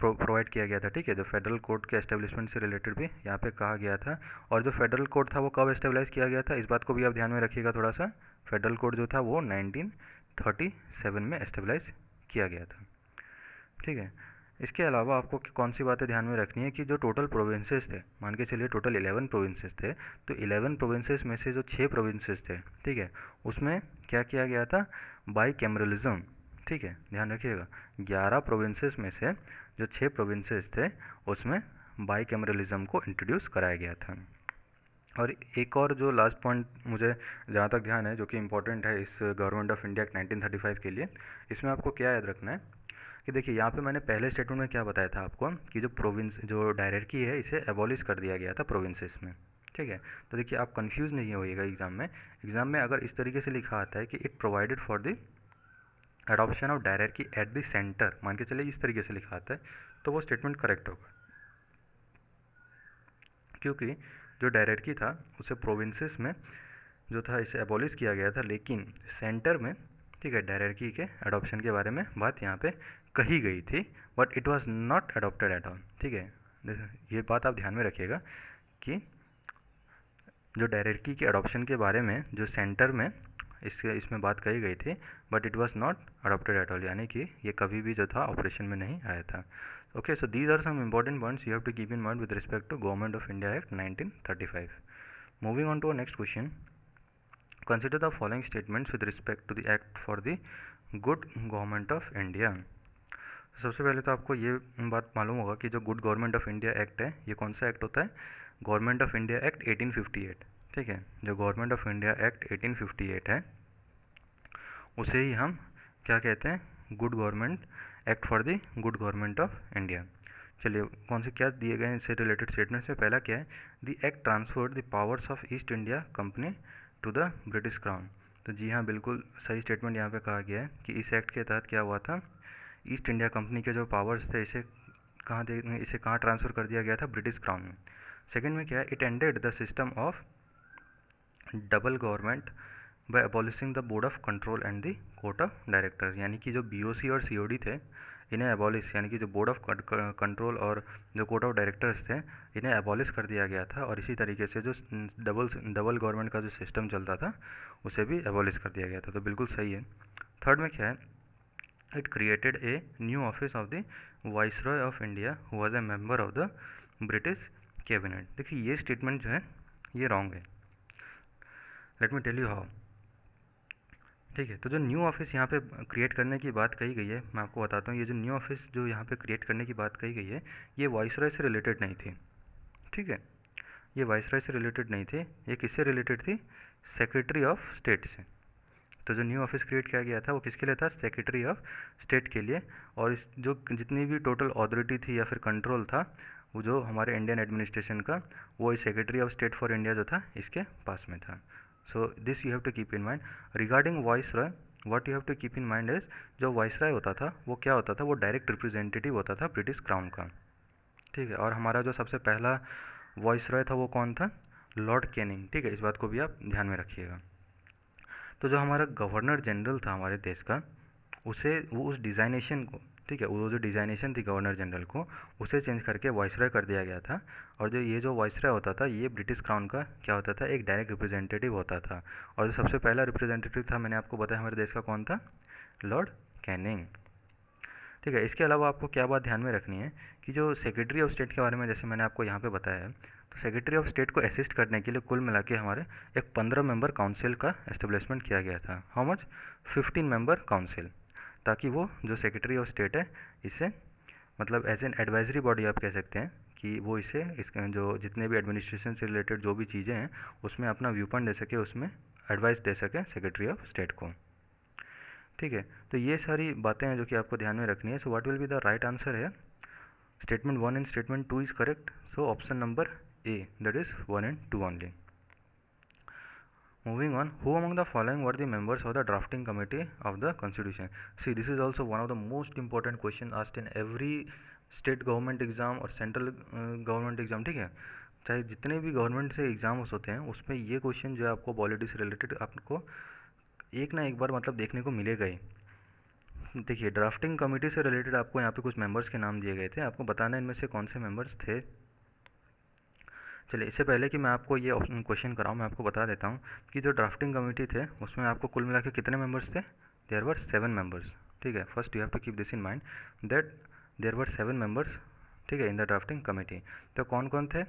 प्रोवाइड किया गया था। ठीक है, जो फेडरल कोर्ट के एस्टेब्लिशमेंट से रिलेटेड भी यहाँ पे कहा गया था। और जो फेडरल कोर्ट था वो कब एस्टेब्लाइज किया गया था, इस बात को भी आप ध्यान में रखिएगा थोड़ा सा। फेडरल कोर्ट जो था वो 1937 में एस्टेब्लाइज किया गया था। ठीक है, इसके अलावा आपको कौन सी बातें ध्यान में रखनी है कि जो टोटल प्रोविंसेस थे, मान के चलिए टोटल 11 प्रोविंसेस थे, तो 11 प्रोविंसेस में से जो 6 प्रोविंसेस थे, ठीक है, उसमें क्या किया गया था, बाई कैमरलिज्म। ठीक है, ध्यान रखिएगा, 11 प्रोविंसेस में से जो 6 प्रोविंसेस थे उसमें बाई कैमरलिज्म को इंट्रोड्यूस कराया गया था। और एक और जो लास्ट पॉइंट मुझे जहाँ तक ध्यान है, जो कि इम्पोर्टेंट है इस गवर्नमेंट ऑफ इंडिया 1935 के लिए, इसमें आपको क्या याद रखना है कि देखिए यहाँ पे मैंने पहले स्टेटमेंट में क्या बताया था आपको कि जो प्रोविंस, जो डायरेक्टरी है, इसे एबॉलिश कर दिया गया था प्रोविंसेस में। ठीक है, तो देखिए आप कंफ्यूज नहीं होइएगा एग्जाम में अगर इस तरीके से लिखा आता है कि it provided for the adoption of directory at the centre, मान के चलिए इस तरीके से लिखा आता है, तो वो स्टेटमेंट करेक्ट होगा, क्योंकि जो डायरेक्टरी था उसे प्रोविंसेस में जो था इसे एबॉलिश किया गया था, लेकिन सेंटर में, ठीक है, डायरेक्टरी के अडॉप्शन के बारे में बात यहाँ पे कही गई थी, but it was not adopted at all. ठीक है, ये बात आप ध्यान में रखिएगा कि जो डायरेक्टरी के अडॉप्शन के बारे में जो सेंटर में इसमें बात कही गई थी, but it was not adopted at all, यानी कि ये कभी भी जो था ऑपरेशन में नहीं आया था। Okay, so these are some important points you have to keep in mind with respect to Government of India Act 1935. Moving on to our next question. Consider the following statements with respect to the act for the good government of India. सबसे पहले तो आपको ये बात मालूम होगा कि जो good government of India act है, ये कौन सा एक्ट होता है, गवर्नमेंट ऑफ इंडिया एक्ट 1858। ठीक है, जो गवर्नमेंट ऑफ इंडिया एक्ट 1858 है उसे ही हम क्या कहते हैं, good government act for the good government of India. चलिए, कौन से क्या दिए गए हैं इससे रिलेटेड स्टेटमेंट्स में, पहला क्या है, the act transferred the powers of East India company to the British crown. तो जी हाँ, बिल्कुल सही स्टेटमेंट यहाँ पे कहा गया है कि इस एक्ट के तहत क्या हुआ था, ईस्ट इंडिया कंपनी के जो पावर्स थे इसे कहाँ ट्रांसफ़र कर दिया गया था, ब्रिटिश क्राउन में। सेकेंड में क्या है, it ended the system of double government by abolishing the board of control and the court of directors, यानी कि जो बीओसी और सीओडी थे इन्हें एबॉलिश, यानी कि जो बोर्ड ऑफ कंट्रोल और जो कोर्ट ऑफ डायरेक्टर्स थे इन्हें एबॉलिश कर दिया गया था, और इसी तरीके से जो डबल गवर्नमेंट का जो सिस्टम चलता था उसे भी एबॉलिश कर दिया गया था। तो बिल्कुल सही है। थर्ड में क्या है, it created a new office of the viceroy of India who was a member of the British cabinet. देखिए ये स्टेटमेंट जो है ये रॉन्ग है। Let me tell you how. ठीक है, तो जो न्यू ऑफिस यहाँ पे क्रिएट करने की बात कही गई है, मैं आपको बताता हूँ, ये जो न्यू ऑफिस जो यहाँ पे क्रिएट करने की बात कही गई है, ये वाइसरॉय से रिलेटेड नहीं थी। ठीक है, ये वाइसरॉय से रिलेटेड नहीं थे, ये किससे रिलेटेड थी? सेक्रेटरी ऑफ स्टेट से। तो जो न्यू ऑफिस क्रिएट किया गया था वो किसके लिए था? सेक्रेटरी ऑफ स्टेट के लिए। और इस जो जितनी भी टोटल अथॉरिटी थी या फिर कंट्रोल था वो जो हमारे इंडियन एडमिनिस्ट्रेशन का, वो इस secretary of state for India जो था इसके पास में था। So this you have to keep in mind. Regarding viceroy, what you have to keep in mind is, जो वाइसरॉय होता था वो क्या होता था? वो डायरेक्ट रिप्रेजेंटेटिव होता था ब्रिटिश क्राउन का। ठीक है, और हमारा जो सबसे पहला वाइसरॉय था वो कौन था? Lord Canning. ठीक है, इस बात को भी आप ध्यान में रखिएगा। तो जो हमारा गवर्नर जनरल था हमारे देश का, उसे वो उस डिज़ाइनेशन को, ठीक है, वो जो डिज़ाइनेशन थी गवर्नर जनरल को, उसे चेंज करके वाइसरॉय कर दिया गया था। और जो ये जो वाइसरॉय होता था ये ब्रिटिश क्राउन का क्या होता था? एक डायरेक्ट रिप्रेजेंटेटिव होता था। और जो सबसे पहला रिप्रेजेंटेटिव था, मैंने आपको बताया हमारे देश का, कौन था? Lord Canning. ठीक है, इसके अलावा आपको क्या बात ध्यान में रखनी है कि जो सेक्रेटरी ऑफ स्टेट के बारे में जैसे मैंने आपको यहाँ पे बताया है, तो सेक्रेटरी ऑफ स्टेट को असिस्ट करने के लिए कुल मिला के हमारे एक 15 मेंबर काउंसिल का एस्टेब्लिशमेंट किया गया था। How much? 15 मेंबर काउंसिल, ताकि वो जो सेक्रेटरी ऑफ स्टेट है इसे, मतलब एज एन एडवाइजरी बॉडी आप कह सकते हैं कि वो इसे इसके जो जितने भी एडमिनिस्ट्रेशन से रिलेटेड जो भी चीज़ें हैं उसमें अपना व्यू पॉइंट दे सके, उसमें एडवाइस दे सके सेक्रेटरी ऑफ स्टेट को। ठीक है, तो ये सारी बातें हैं जो कि आपको ध्यान में रखनी है। So what will be the right answer है? Statement 1 and statement 2 is correct, so option number A, that is 1 and 2 only. Moving on, who among the following were the members of the drafting committee of the constitution? See, this is also one of the most important question asked in every state government exam और central government exam। ठीक है, चाहे जितने भी government से exams होते हैं उसमें ये क्वेश्चन जो है आपको पॉलिटी से रिलेटेड आपको एक ना एक बार मतलब देखने को मिलेगा ही। देखिए, ड्राफ्टिंग कमेटी से रिलेटेड आपको यहाँ पे कुछ मेंबर्स के नाम दिए गए थे, आपको बताना है इनमें से कौन से मेंबर्स थे। चलिए, इससे पहले कि मैं आपको ये क्वेश्चन कराऊँ, मैं आपको बता देता हूँ कि जो ड्राफ्टिंग कमेटी थे उसमें आपको कुल मिला के कितने मेंबर्स थे? There were 7 members. ठीक है, first you have to keep this in mind that there were 7 members. ठीक है, इन द ड्राफ्टिंग कमेटी। तो कौन कौन थे?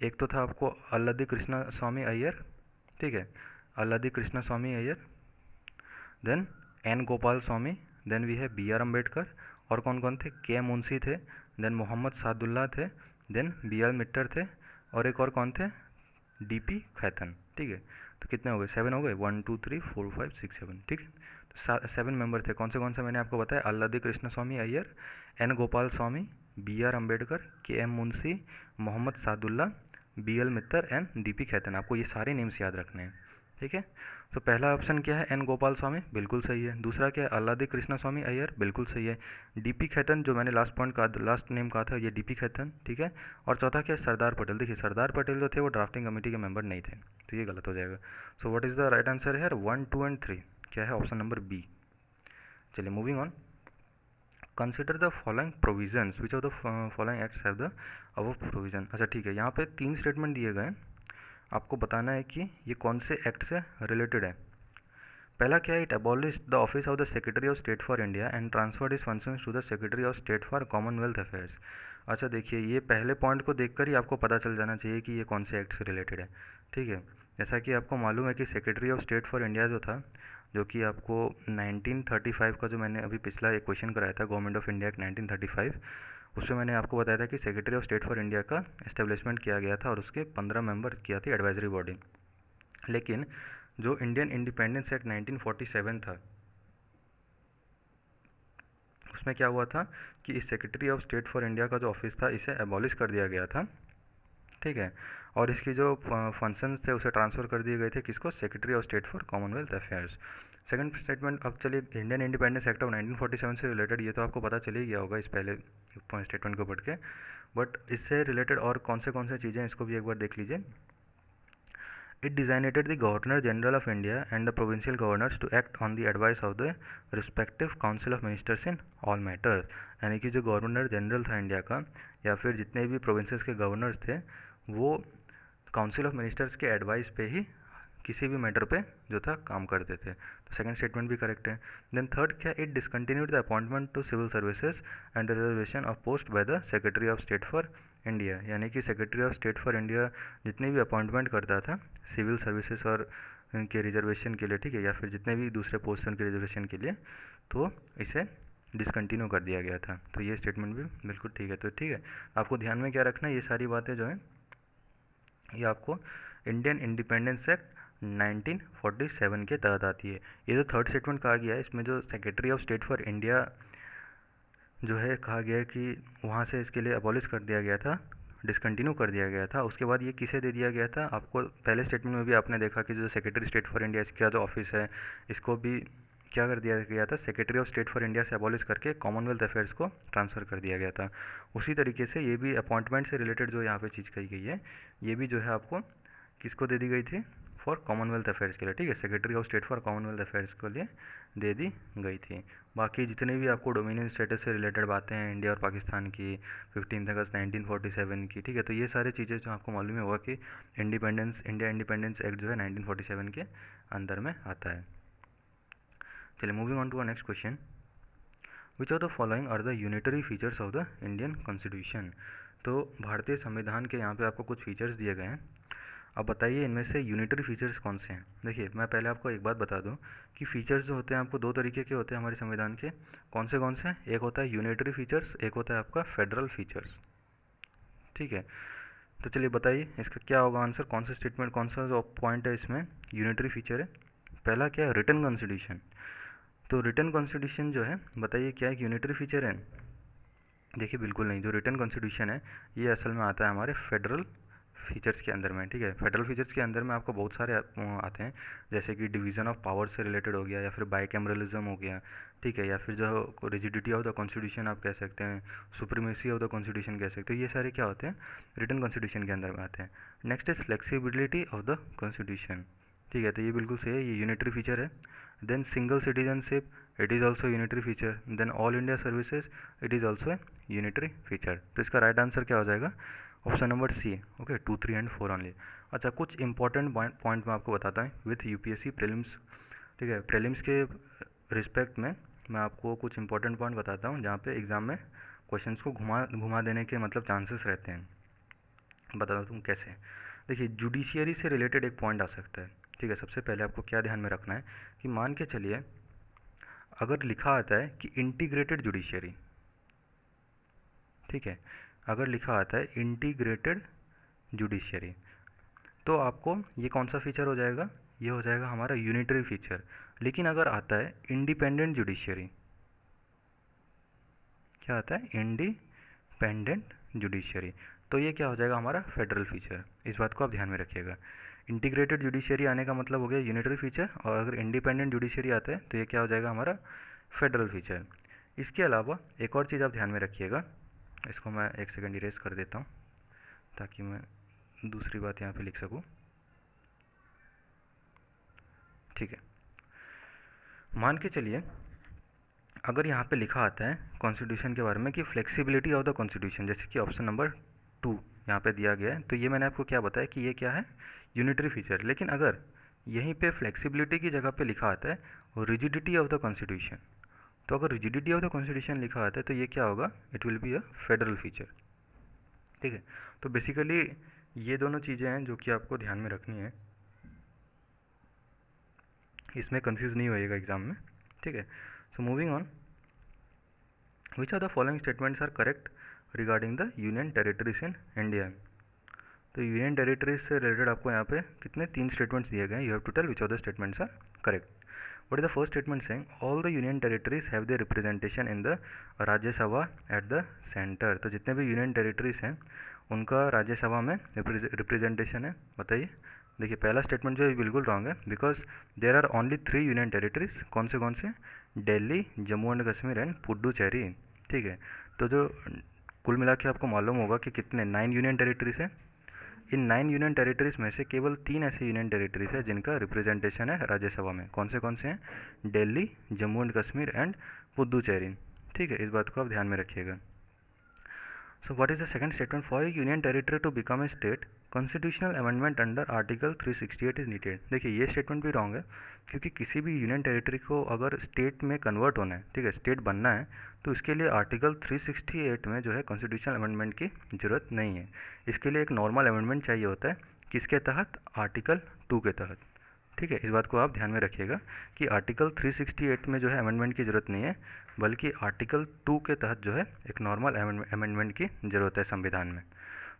एक तो था आपको अल्लादी कृष्णा स्वामी अय्यर। ठीक है, Alladi Krishna Swami Ayyar, then N Gopal Swami, then we have B R Ambedkar, और कौन कौन थे? के मुंशी थे, देन मोहम्मद सादुल्ला थे, देन बी आर मिट्टर थे, और एक और कौन थे? D P Khaitan. ठीक है, तो कितने हो गए? 7 हो गए, 1 2 3 4 5 6 7। ठीक है, तो 7 मेंबर थे। कौन से मैंने आपको बताया? Alladi Krishna Swami Ayyar, N Gopal Swami, B R Ambedkar, K M Munshi, Mohammad Saadulla, B L Mitter and D P Khaitan. आपको ये सारे नेम्स याद रखने हैं। ठीक है, तो पहला ऑप्शन क्या है? एन गोपाल स्वामी, बिल्कुल सही है। दूसरा क्या है? अल्लादी कृष्णा स्वामी अय्यर, बिल्कुल सही है। डीपी खैतन, जो मैंने लास्ट पॉइंट का लास्ट नेम कहा था, ये डीपी खैतन। ठीक है, और चौथा क्या है? सरदार पटेल। देखिए, सरदार पटेल जो थे वो ड्राफ्टिंग कमेटी के मेंबर नहीं थे, तो ये गलत हो जाएगा। So what is the right answer है? 1 2 एंड 3 क्या है? Option number B. चलिए, moving on. Consider the following provisions, which of the following acts have the above provision. अच्छा ठीक है, यहाँ पे 3 स्टेटमेंट दिए गए हैं, आपको बताना है कि ये कौन से एक्ट से रिलेटेड है। पहला क्या है? It abolish the office of the secretary of state for India and transferred his functions to the secretary of state for commonwealth affairs. अच्छा देखिए, ये पहले पॉइंट को देखकर ही आपको पता चल जाना चाहिए कि ये कौन से एक्ट से रिलेटेड है। ठीक है, जैसा कि आपको मालूम है कि secretary of state for India जो था, जो कि आपको 1935 का, जो मैंने अभी पिछला एक क्वेश्चन कराया था गवर्नमेंट ऑफ इंडिया एक्ट 1935, उसमें मैंने आपको बताया था कि secretary of state for India का एस्टेब्लिशमेंट किया गया था और उसके 15 मेंबर किया थी एडवाइजरी बॉडी। लेकिन जो इंडियन इंडिपेंडेंस एक्ट 1947 था, उसमें क्या हुआ था कि इस secretary of state for India का जो ऑफिस था इसे एबॉलिश कर दिया गया था। ठीक है, और इसकी जो फंक्शंस थे उसे ट्रांसफ़र कर दिए गए थे किसको? Secretary of state for commonwealth affairs. Second statement, अब चलिए इंडियन इंडिपेंडेंस एक्ट ऑफ 1947 से रिलेटेड, ये तो आपको पता चल ही गया होगा इस पहले स्टेटमेंट को पढ़ के, बट इससे रिलेटेड और कौन से चीज़ें, इसको भी एक बार देख लीजिए। It designated the Governor General of India and the provincial governors to act on the advice of the respective council of ministers in all matters। यानी कि जो गवर्नर जनरल था इंडिया का, या फिर जितने भी प्रोविंसेस के गवर्नर्स थे, वो काउंसिल ऑफ मिनिस्टर्स के एडवाइस पे ही किसी भी मैटर पे जो था काम करते थे। तो सेकंड स्टेटमेंट भी करेक्ट है। देन थर्ड क्या? It discontinued the appointment to civil services and reservation of post by the secretary of state for India, यानी कि secretary of state for India जितने भी अपॉइंटमेंट करता था सिविल सर्विसेज और के रिजर्वेशन के लिए, ठीक है, या फिर जितने भी दूसरे पोस्टन के रिजर्वेशन के लिए, तो इसे डिसकंटिन्यू कर दिया गया था। तो ये स्टेटमेंट भी बिल्कुल ठीक है। तो ठीक है, आपको ध्यान में क्या रखना है, ये सारी बातें जो हैं ये आपको इंडियन इंडिपेंडेंस एक्ट 1947 के तहत आती है। ये जो थर्ड स्टेटमेंट कहा गया है, इसमें जो secretary of state for India जो है कहा गया है कि वहाँ से इसके लिए अबॉलिश कर दिया गया था, डिसकंटिन्यू कर दिया गया था। उसके बाद ये किसे दे दिया गया था, आपको पहले स्टेटमेंट में भी आपने देखा कि जो सेक्रेटरी स्टेट फॉर इंडिया इसका जो ऑफिस है, इसको भी क्या कर दिया गया था, secretary of state for India से अबॉलिश करके कॉमनवेल्थ अफेयर्स को ट्रांसफ़र कर दिया गया था। उसी तरीके से ये भी अपॉइंटमेंट से रिलेटेड जो यहाँ पे चीज़ कही गई है, ये भी जो है आपको किसको दे दी गई थी, फॉर कॉमनवेल्थ अफेयर्स के लिए, ठीक है, secretary of state for commonwealth affairs के लिए दे दी गई थी। बाकी जितने भी आपको डोमिनियन स्टेटस से रिलेटेड बातें हैं इंडिया और पाकिस्तान की, 15 अगस्त 1947 की, ठीक है, तो ये सारी चीज़ें जो आपको मालूम है होगा कि इंडिया इंडिपेंडेंस एक्ट जो है 1947 के अंदर में आता है। चलिए, moving on to our next question, which of the following are the unitary features of the Indian constitution. तो भारतीय संविधान के यहाँ पे आपको कुछ फीचर्स दिए गए हैं, अब बताइए इनमें से यूनिटरी फीचर्स कौन से हैं। देखिए, मैं पहले आपको एक बात बता दूं कि फीचर्स जो होते हैं आपको दो तरीके के होते हैं हमारे संविधान के, कौन से, एक होता है यूनिटरी फीचर्स, एक होता है आपका फेडरल फीचर्स, ठीक है। तो चलिए बताइए इसका क्या होगा आंसर, कौन सा स्टेटमेंट, कौन सा जो पॉइंट है इसमें यूनिटरी फीचर है। पहला क्या है, रिटन कॉन्स्टिट्यूशन। तो रिटन कॉन्स्टिट्यूशन जो है, बताइए क्या एक यूनिटरी फीचर है। देखिए बिल्कुल नहीं, जो रिटन कॉन्स्टिट्यूशन है ये असल में आता है हमारे फेडरल फीचर्स के अंदर में, ठीक है। फेडरल फीचर्स के अंदर में आपको बहुत सारे आते हैं, जैसे कि डिवीज़न ऑफ पावर से रिलेटेड हो गया, या फिर बाइकैमरलिज्म हो गया, ठीक है, या फिर जो रिजिडिटी ऑफ द कॉन्स्टिट्यूशन आप कह सकते हैं, सुप्रीमेसी ऑफ द कॉन्स्टिट्यूशन कह सकते हैं, ये सारे क्या होते हैं, रिटन कॉन्स्टिट्यूशन के अंदर में आते हैं। Next is flexibility of the constitution, ठीक है, तो ये बिल्कुल सही है, ये यूनिटरी फीचर है। Then single citizenship, it is also unitary feature. Then all India services, it is also a unitary feature. तो इसका राइट आंसर क्या हो जाएगा, option number C. Okay, 2, 3 and 4 only. अच्छा, कुछ इंपॉर्टेंट पॉइंट मैं आपको बताता हूँ विथ यूपीएससी प्रीलिम्स, ठीक है, प्रीलिम्स के रिस्पेक्ट में मैं आपको कुछ इंपॉर्टेंट पॉइंट बताता हूँ जहाँ पे एग्ज़ाम में क्वेश्चंस को घुमा देने के मतलब चांसेस रहते हैं। बताता हूँ कैसे। देखिए, जुडिशियरी से रिलेटेड एक पॉइंट आ सकता है, ठीक है। सबसे पहले आपको क्या ध्यान में रखना है कि मान के चलिए अगर लिखा आता है कि इंटीग्रेटेड जुडिशियरी, ठीक है, अगर लिखा आता है इंटीग्रेटेड जुडिशियरी, तो आपको ये कौन सा फीचर हो जाएगा, ये हो जाएगा हमारा यूनिटरी फीचर। लेकिन अगर आता है इंडिपेंडेंट जुडिशियरी, क्या आता है, इंडिपेंडेंट जुडिशियरी, तो ये क्या हो जाएगा हमारा फेडरल फीचर। इस बात को आप ध्यान में रखिएगा। इंटीग्रेटेड जुडिशियरी आने का मतलब हो गया यूनिटरी फीचर, और अगर इंडिपेंडेंट जुडिशियरी आता है तो ये क्या हो जाएगा हमारा फेडरल फीचर। इसके अलावा एक और चीज़ आप ध्यान में रखिएगा, इसको मैं एक सेकंड इरेज कर देता हूँ ताकि मैं दूसरी बात यहाँ पे लिख सकूँ, ठीक है। मान के चलिए अगर यहाँ पे लिखा आता है कॉन्स्टिट्यूशन के बारे में कि फ्लेक्सिबिलिटी ऑफ द कॉन्स्टिट्यूशन, जैसे कि ऑप्शन नंबर 2 यहाँ पे दिया गया है, तो ये मैंने आपको क्या बताया कि ये क्या है, यूनिटरी फीचर। लेकिन अगर यहीं पे फ्लेक्सिबिलिटी की जगह पे लिखा आता है रिजिडिटी ऑफ द कॉन्स्टिट्यूशन, तो अगर रिजिडिटी ऑफ द कॉन्स्टिट्यूशन लिखा आता है तो ये क्या होगा, it will be a federal feature, ठीक है। तो बेसिकली ये दोनों चीज़ें हैं जो कि आपको ध्यान में रखनी है, इसमें कंफ्यूज नहीं होइएगा एग्जाम में, ठीक है। So moving on, which are the following statements are correct regarding the union territories in India. तो यूनियन टेरिटरीज से रिलेटेड आपको यहाँ पे कितने 3 स्टेटमेंट्स दिए गए हैं, you have to tell which of the statements are correct. What is the first statement saying? All the union territories have their representation in the राज्य सभा at the center। तो जितने भी यूनियन टेरिटरीज हैं उनका राज्य सभा में रिप्रेजेंटेशन है। बताइए, देखिए पहला स्टेटमेंट जो है बिल्कुल रॉन्ग है, because there are only 3 union territories. कौन से, दिल्ली, जम्मू एंड कश्मीर एंड पुडुचेरी, ठीक है। तो जो कुल मिला के आपको मालूम होगा कि कितने 9 यूनियन टेरिटरीज हैं। इन 9 यूनियन टेरिटरीज में से केवल 3 ऐसे यूनियन टेरिटरीज है जिनका रिप्रेजेंटेशन है राज्यसभा में। कौन से हैं, दिल्ली, जम्मू एंड कश्मीर एंड पुदुचेरी, ठीक है। इस बात को आप ध्यान में रखिएगा। So what is the second statement, for a union territory to become a state constitutional amendment under article 368 is needed. देखिए ये स्टेटमेंट भी रॉन्ग है, क्योंकि किसी भी यूनियन टेरिटरी को अगर स्टेट में कन्वर्ट होना है, ठीक है, स्टेट बनना है, तो इसके लिए आर्टिकल 368 में जो है कॉन्स्टिट्यूशनल अमेंडमेंट की ज़रूरत नहीं है। इसके लिए एक नॉर्मल अमेंडमेंट चाहिए होता है, किसके तहत? आर्टिकल 2 के तहत। ठीक है, इस बात को आप ध्यान में रखिएगा कि आर्टिकल 368 में जो है अमेंडमेंट की ज़रूरत नहीं है, बल्कि आर्टिकल 2 के तहत जो है एक नॉर्मल अमेंडमेंट की ज़रूरत है संविधान में।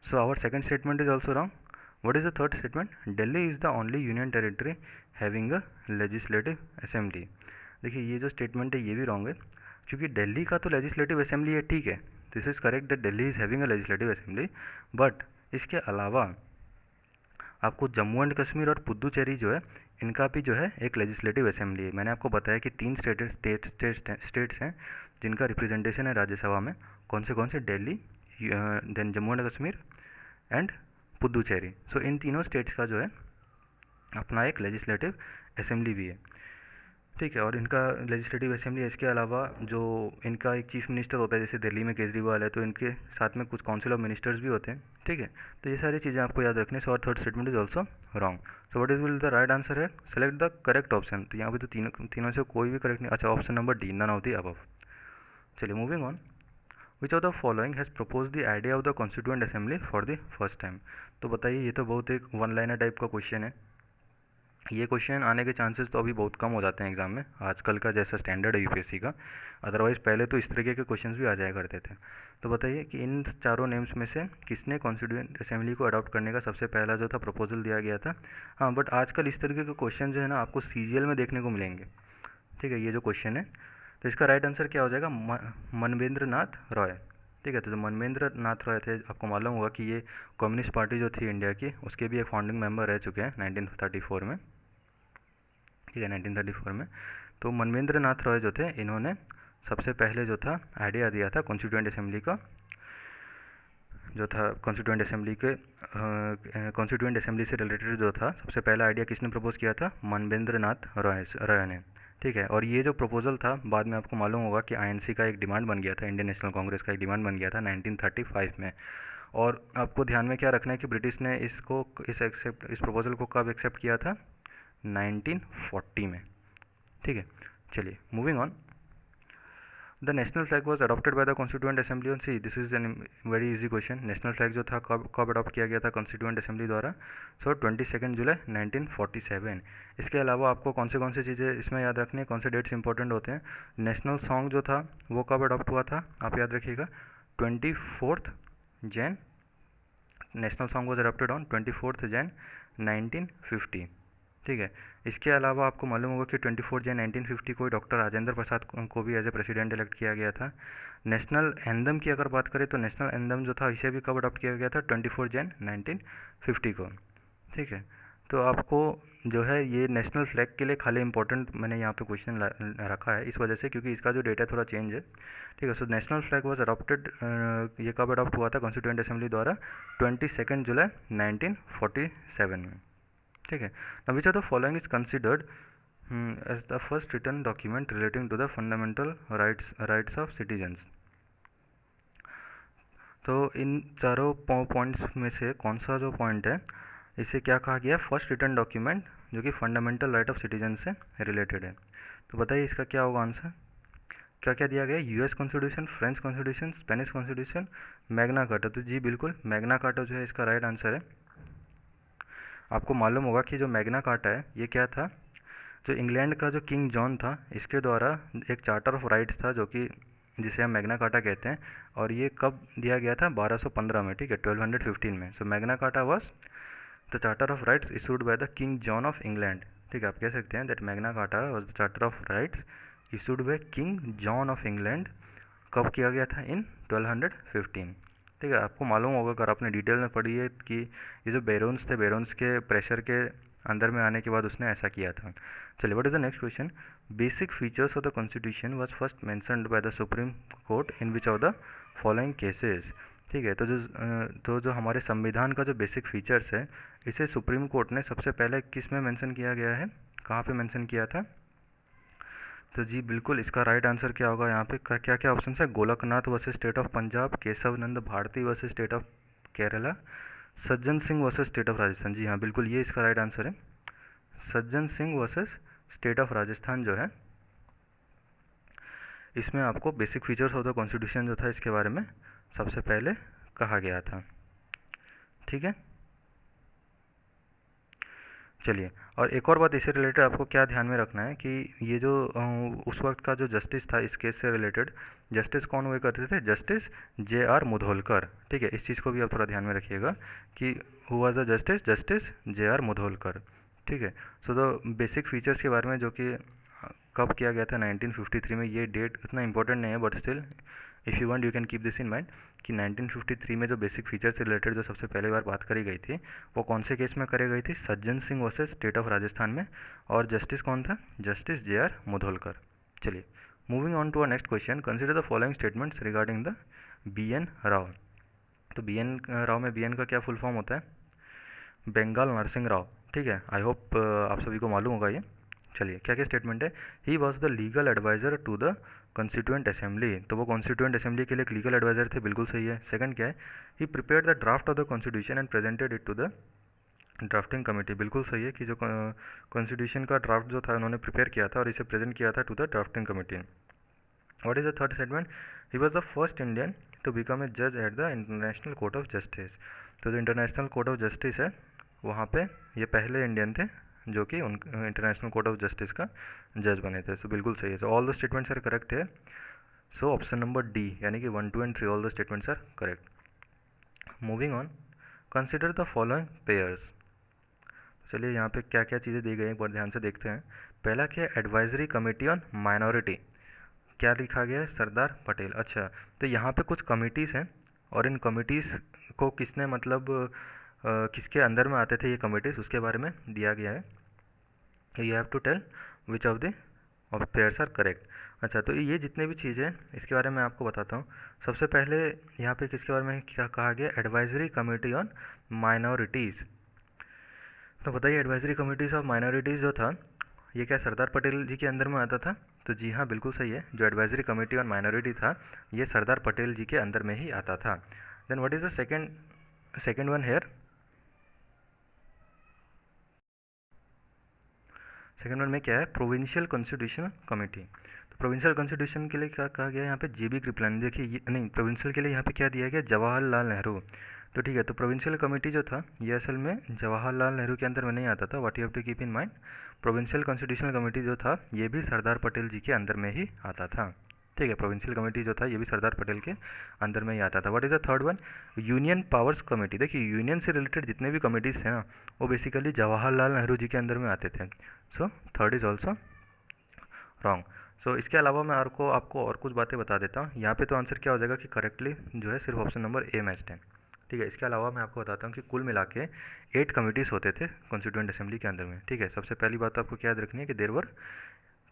So our second statement is also wrong. What is the third statement? Delhi is the only union territory having a legislative assembly. देखिए ये जो स्टेटमेंट है ये भी रॉन्ग है, क्योंकि दिल्ली का तो लेजिस्लेटिव असेंबली है, ठीक है, this is correct that Delhi is having a legislative assembly, but इसके अलावा आपको जम्मू एंड कश्मीर और पुदुचेरी जो है इनका भी जो है एक लेजिस्लेटिव असेंबली है। मैंने आपको बताया कि 3 स्टेट्स हैं जिनका रिप्रेजेंटेशन है राज्यसभा में। कौन से? Delhi, then Jammu and Kashmir and Puducherry. So इन तीनों स्टेट्स का जो है अपना एक लेजिस्लेटिव असेंबली भी है, ठीक है, और इनका लेजिस्लेटिव असेंबली है। इसके अलावा जो इनका एक चीफ मिनिस्टर होता है, जैसे दिल्ली में केजरीवाल है, तो इनके साथ में कुछ काउंसिल ऑफ मिनिस्टर्स भी होते हैं, ठीक है। तो ये सारी चीज़ें आपको याद रखनी है। सो और third statement is also wrong. So what is will the right answer है? Select the correct option. तो यहाँ पे तो तीनों से कोई भी करेक्ट नहीं। अच्छा, option number D, none of the above. चलिए moving on. Which of the following has propose the idea of the constituent assembly for the first time. तो बताइए, ये तो बहुत एक वन लाइनर टाइप का क्वेश्चन है। ये क्वेश्चन आने के चांसेस तो अभी बहुत कम हो जाते हैं एग्जाम में, आजकल का जैसा स्टैंडर्ड है यूपीएससी का। अदरवाइज़ पहले तो इस तरीके के क्वेश्चंस भी आ जाया करते थे। तो बताइए कि इन चारों नेम्स में से किसने कॉन्स्टिट्यूएंट असेंबली को अडॉप्ट करने का सबसे पहला जो था प्रपोजल दिया गया था। हाँ, बट आजकल इस तरीके के क्वेश्चन जो है ना आपको सीजीएल में देखने को मिलेंगे, ठीक है, ये जो क्वेश्चन है। तो इसका राइट आंसर क्या हो जाएगा? मनवेंद्र नाथ रॉय। ठीक है, तो जो मनवेंद्र नाथ रॉय थे, आपको मालूम होगा कि ये कम्युनिस्ट पार्टी जो थी इंडिया की, उसके भी एक फाउंडिंग मेंबर रह चुके हैं 1934 में, ठीक है, 1934 में। तो मनवेंद्र नाथ रॉय जो थे, इन्होंने सबसे पहले जो था आइडिया दिया था कॉन्स्टिट्यूएंट असेंबली का, जो था कॉन्स्टिट्यूएंट असेंबली के कॉन्स्टिट्यूएंट असेंबली से रिलेटेड जो था सबसे पहला आइडिया किसने प्रपोज किया था? मनवेंद्र नाथ रॉय ने, ठीक है। और ये जो प्रपोजल था बाद में आपको मालूम होगा कि आईएनसी का एक डिमांड बन गया था, इंडियन नेशनल कांग्रेस का एक डिमांड बन गया था 1935 में। और आपको ध्यान में क्या रखना है कि ब्रिटिश ने इस प्रपोजल को कब एक्सेप्ट किया था? 1940 में, ठीक है। चलिए moving on. The national flag was adopted by the constituent assembly on C, this is an very easy question. National flag जो था कब अडॉप्ट किया गया था कॉन्स्टिट्यूएंट असेंबली द्वारा? सो 22 जुलाई 1947। इसके अलावा आपको कौन सी चीज़ें इसमें याद रखनी है, कौन से डेट्स इंपॉर्टेंट होते हैं? नेशनल सॉन्ग जो था वो कब अडॉप्ट हुआ था, आप याद रखिएगा, 24 Jain. National song was adopted on 24 Jain 1950, ठीक है। इसके अलावा आपको मालूम होगा कि 24 जन 1950 को डॉक्टर राजेंद्र प्रसाद को भी एज ए प्रेसिडेंट इलेक्ट किया गया था। नेशनल एंथम की अगर बात करें तो नेशनल एंथम जो था इसे भी कब अडॉप्ट किया गया था? 24 जन 1950 को, ठीक है। तो आपको जो है ये नेशनल फ्लैग के लिए खाली इंपॉर्टेंट मैंने यहाँ पे क्वेश्चन रखा है इस वजह से, क्योंकि इसका जो डेटा थोड़ा चेंज है, ठीक है। So national flag was adopted, ये कब अडॉप्ट हुआ था कॉन्स्टिट्यूएंट असेंबली द्वारा? 22 जुलाई 1947 में, ठीक है। Now which of the following is considered as the first written document relating to the fundamental rights of citizens? तो इन चारों पॉइंट्स में से कौन सा जो पॉइंट है इसे क्या कहा गया? फर्स्ट रिटन डॉक्यूमेंट जो कि फंडामेंटल राइट ऑफ सिटीजन से रिलेटेड है। तो बताइए इसका क्या होगा आंसर? क्या क्या दिया गया? US constitution, French constitution, Spanish constitution, Magna carta. तो जी बिल्कुल, मैग्ना कार्टा जो है इसका राइट आंसर है। आपको मालूम होगा कि जो मैग्ना कार्टा है ये क्या था? जो इंग्लैंड का जो किंग जॉन था इसके द्वारा एक चार्टर ऑफ राइट्स था, जो कि जिसे हम मैग्ना कार्टा कहते हैं, और ये कब दिया गया था? 1215 में, ठीक है, 1215 में। So Magna Carta was the charter of rights issued by the king John of England, ठीक है। आप कह सकते हैं that Magna Carta was the charter of rights issued by king John of England. कब किया गया था? इन 1215, ठीक है। आपको मालूम होगा अगर आपने डिटेल में पढ़ी है कि ये जो बैरोन्स थे, बैरोन्स के प्रेशर के अंदर में आने के बाद उसने ऐसा किया था। चलिए what is the next question? Basic features of the constitution was first mentioned by the supreme court in which of the following cases, ठीक है। तो जो हमारे संविधान का जो बेसिक फीचर्स है इसे सुप्रीम कोर्ट ने सबसे पहले किस में मेंशन किया गया है, कहाँ पे मेंशन किया था? तो जी बिल्कुल, इसका राइट आंसर क्या होगा? यहाँ पे क्या क्या ऑप्शन है? Golaknath versus state of Punjab, Kesavananda Bharati versus state of Kerala, Sajjan Singh versus state of Rajasthan, जी हाँ बिल्कुल ये इसका राइट आंसर है। Sajjan Singh versus state of Rajasthan जो है, इसमें आपको basic features of the constitution जो था इसके बारे में सबसे पहले कहा गया था। ठीक है, चलिए, और एक और बात इससे रिलेटेड आपको क्या ध्यान में रखना है कि ये जो उस वक्त का जो जस्टिस था इस केस से रिलेटेड, जस्टिस कौन हुए करते थे? Justice JR Mudholkar. ठीक है, इस चीज़ को भी आप थोड़ा ध्यान में रखिएगा कि who was the justice? Justice JR Mudholkar. ठीक है, सो द बेसिक फीचर्स के बारे में जो कि कब किया गया था 1953 में, ये डेट इतना इंपॉर्टेंट नहीं है but still if you want you can keep this in mind कि 1953 में जो बेसिक फीचर से रिलेटेड जो सबसे पहली बार बात करी गई थी वो कौन से केस में करी गई थी? Sajjan Singh versus state of Rajasthan में, और जस्टिस कौन था? Justice JR Mudholkar. चलिए, moving on to our next question, consider the following statements regarding the BN Rao. तो BN राव में BN का क्या फुल फॉर्म होता है? बेंगाल नरसिंह राव। ठीक है, आई होप आप सभी को मालूम होगा ये। चलिए, क्या क्या स्टेटमेंट है? He was the legal adviser to the constituent assembly. तो वो कॉन्स्टिट्यूएंट असेंबली के लिए एक लीगल एडवाइज़र थे, बिल्कुल सही है। सेकंड क्या है? He prepared the draft of the constitution and presented it to the drafting committee. बिल्कुल सही है कि जो कॉन्स्टिट्यूशन का ड्राफ्ट जो था उन्होंने प्रिपेयर किया था और इसे प्रेजेंट किया था to the drafting committee. What is the third statement? He was the first Indian to become a जज at the international court of justice. तो जो इंटरनेशनल कोर्ट ऑफ जस्टिस है वहाँ पे ये पहले इंडियन थे जो कि उन इंटरनेशनल कोर्ट ऑफ जस्टिस का जज बने थे। सो बिल्कुल सही है। So all the statements are correct है। सो ऑप्शन नंबर डी यानी कि 1, 2 and 3 all the statements are correct. Moving on, consider the following pairs. चलिए, यहाँ पे क्या क्या चीज़ें दी गई हैं एक बार ध्यान से देखते हैं। पहला क्या है? Advisory committee on minority. क्या लिखा गया है? सरदार पटेल। अच्छा, तो यहाँ पे कुछ कमिटीज़ हैं और इन कमिटीज़ को किसने मतलब किसके अंदर में आते थे ये कमिटीज़, उसके बारे में दिया गया है। You have to tell which of the pairs are correct. अच्छा, तो ये जितने भी चीज़ें हैं इसके बारे में आपको बताता हूँ। सबसे पहले यहाँ पे किसके बारे में क्या कहा गया? Advisory committee on minorities. तो बताइए, एडवाइजरी कमेटीज ऑफ माइनॉरिटीज़ जो था ये क्या सरदार पटेल जी के अंदर में आता था? तो जी हाँ बिल्कुल सही है, जो एडवाइजरी कमेटी ऑन माइनॉरिटी था ये सरदार पटेल जी के अंदर में ही आता था। Then what is the second one here? Second one में क्या है? Provincial constitutional committee. तो प्रोविंशियल कॉन्स्टिट्यूशन के लिए क्या कहा गया है यहाँ पे? JB कृपलानी। देखिए नहीं, प्रोविंशियल के लिए यहाँ पे क्या दिया गया? जवाहरलाल नेहरू। तो ठीक है, तो प्रोविंशियल कमेटी जो था ये असल में जवाहरलाल नेहरू के अंदर में नहीं आता था। What you have to keep in mind, provincial constitutional committee जो था ये भी सरदार पटेल जी के अंदर में ही आता था। ठीक है, प्रोविंशियल कमेटी जो था ये भी सरदार पटेल के अंदर में ही आता था। What is the third one? Union powers committee. देखिए, यूनियन से रिलेटेड जितने भी कमेटीज़ थे ना वो बेसिकली जवाहरलाल नेहरू जी के अंदर में आते थे। So third is also wrong. So इसके अलावा मैं आपको और कुछ बातें बता देता हूँ। यहाँ पे तो आंसर क्या हो जाएगा कि करेक्टली जो है सिर्फ ऑप्शन नंबर ए मैच्ड है। ठीक है, इसके अलावा मैं आपको बताता हूँ कि कुल मिला के 8 कमिटीज़ होते थे कॉन्स्टिट्यूएंट असेंबली के अंदर में। ठीक है, सबसे पहली बात तो आपको क्या याद रखनी है कि there were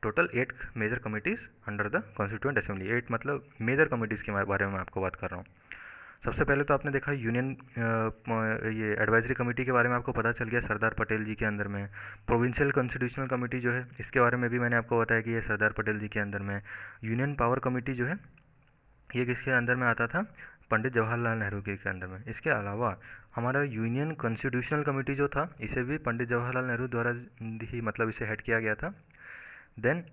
total 8 major committees under the constituent assembly. 8 मतलब मेजर कमिटीज़ के बारे में मैं आपको बात कर रहा हूँ। सबसे पहले तो आपने देखा यूनियन ये एडवाइजरी कमेटी के बारे में आपको पता चल गया सरदार पटेल जी के अंदर में। प्रोविंशियल कॉन्स्टिट्यूशनल कमेटी जो है इसके बारे में भी मैंने आपको बताया कि ये सरदार पटेल जी के अंदर में। यूनियन पावर कमेटी जो है ये किसके अंदर में आता था? पंडित जवाहरलाल नेहरू के अंदर में। इसके अलावा हमारा यूनियन कॉन्स्टिट्यूशनल कमेटी जो था इसे भी पंडित जवाहरलाल नेहरू द्वारा ही मतलब इसे हेड किया गया था। देन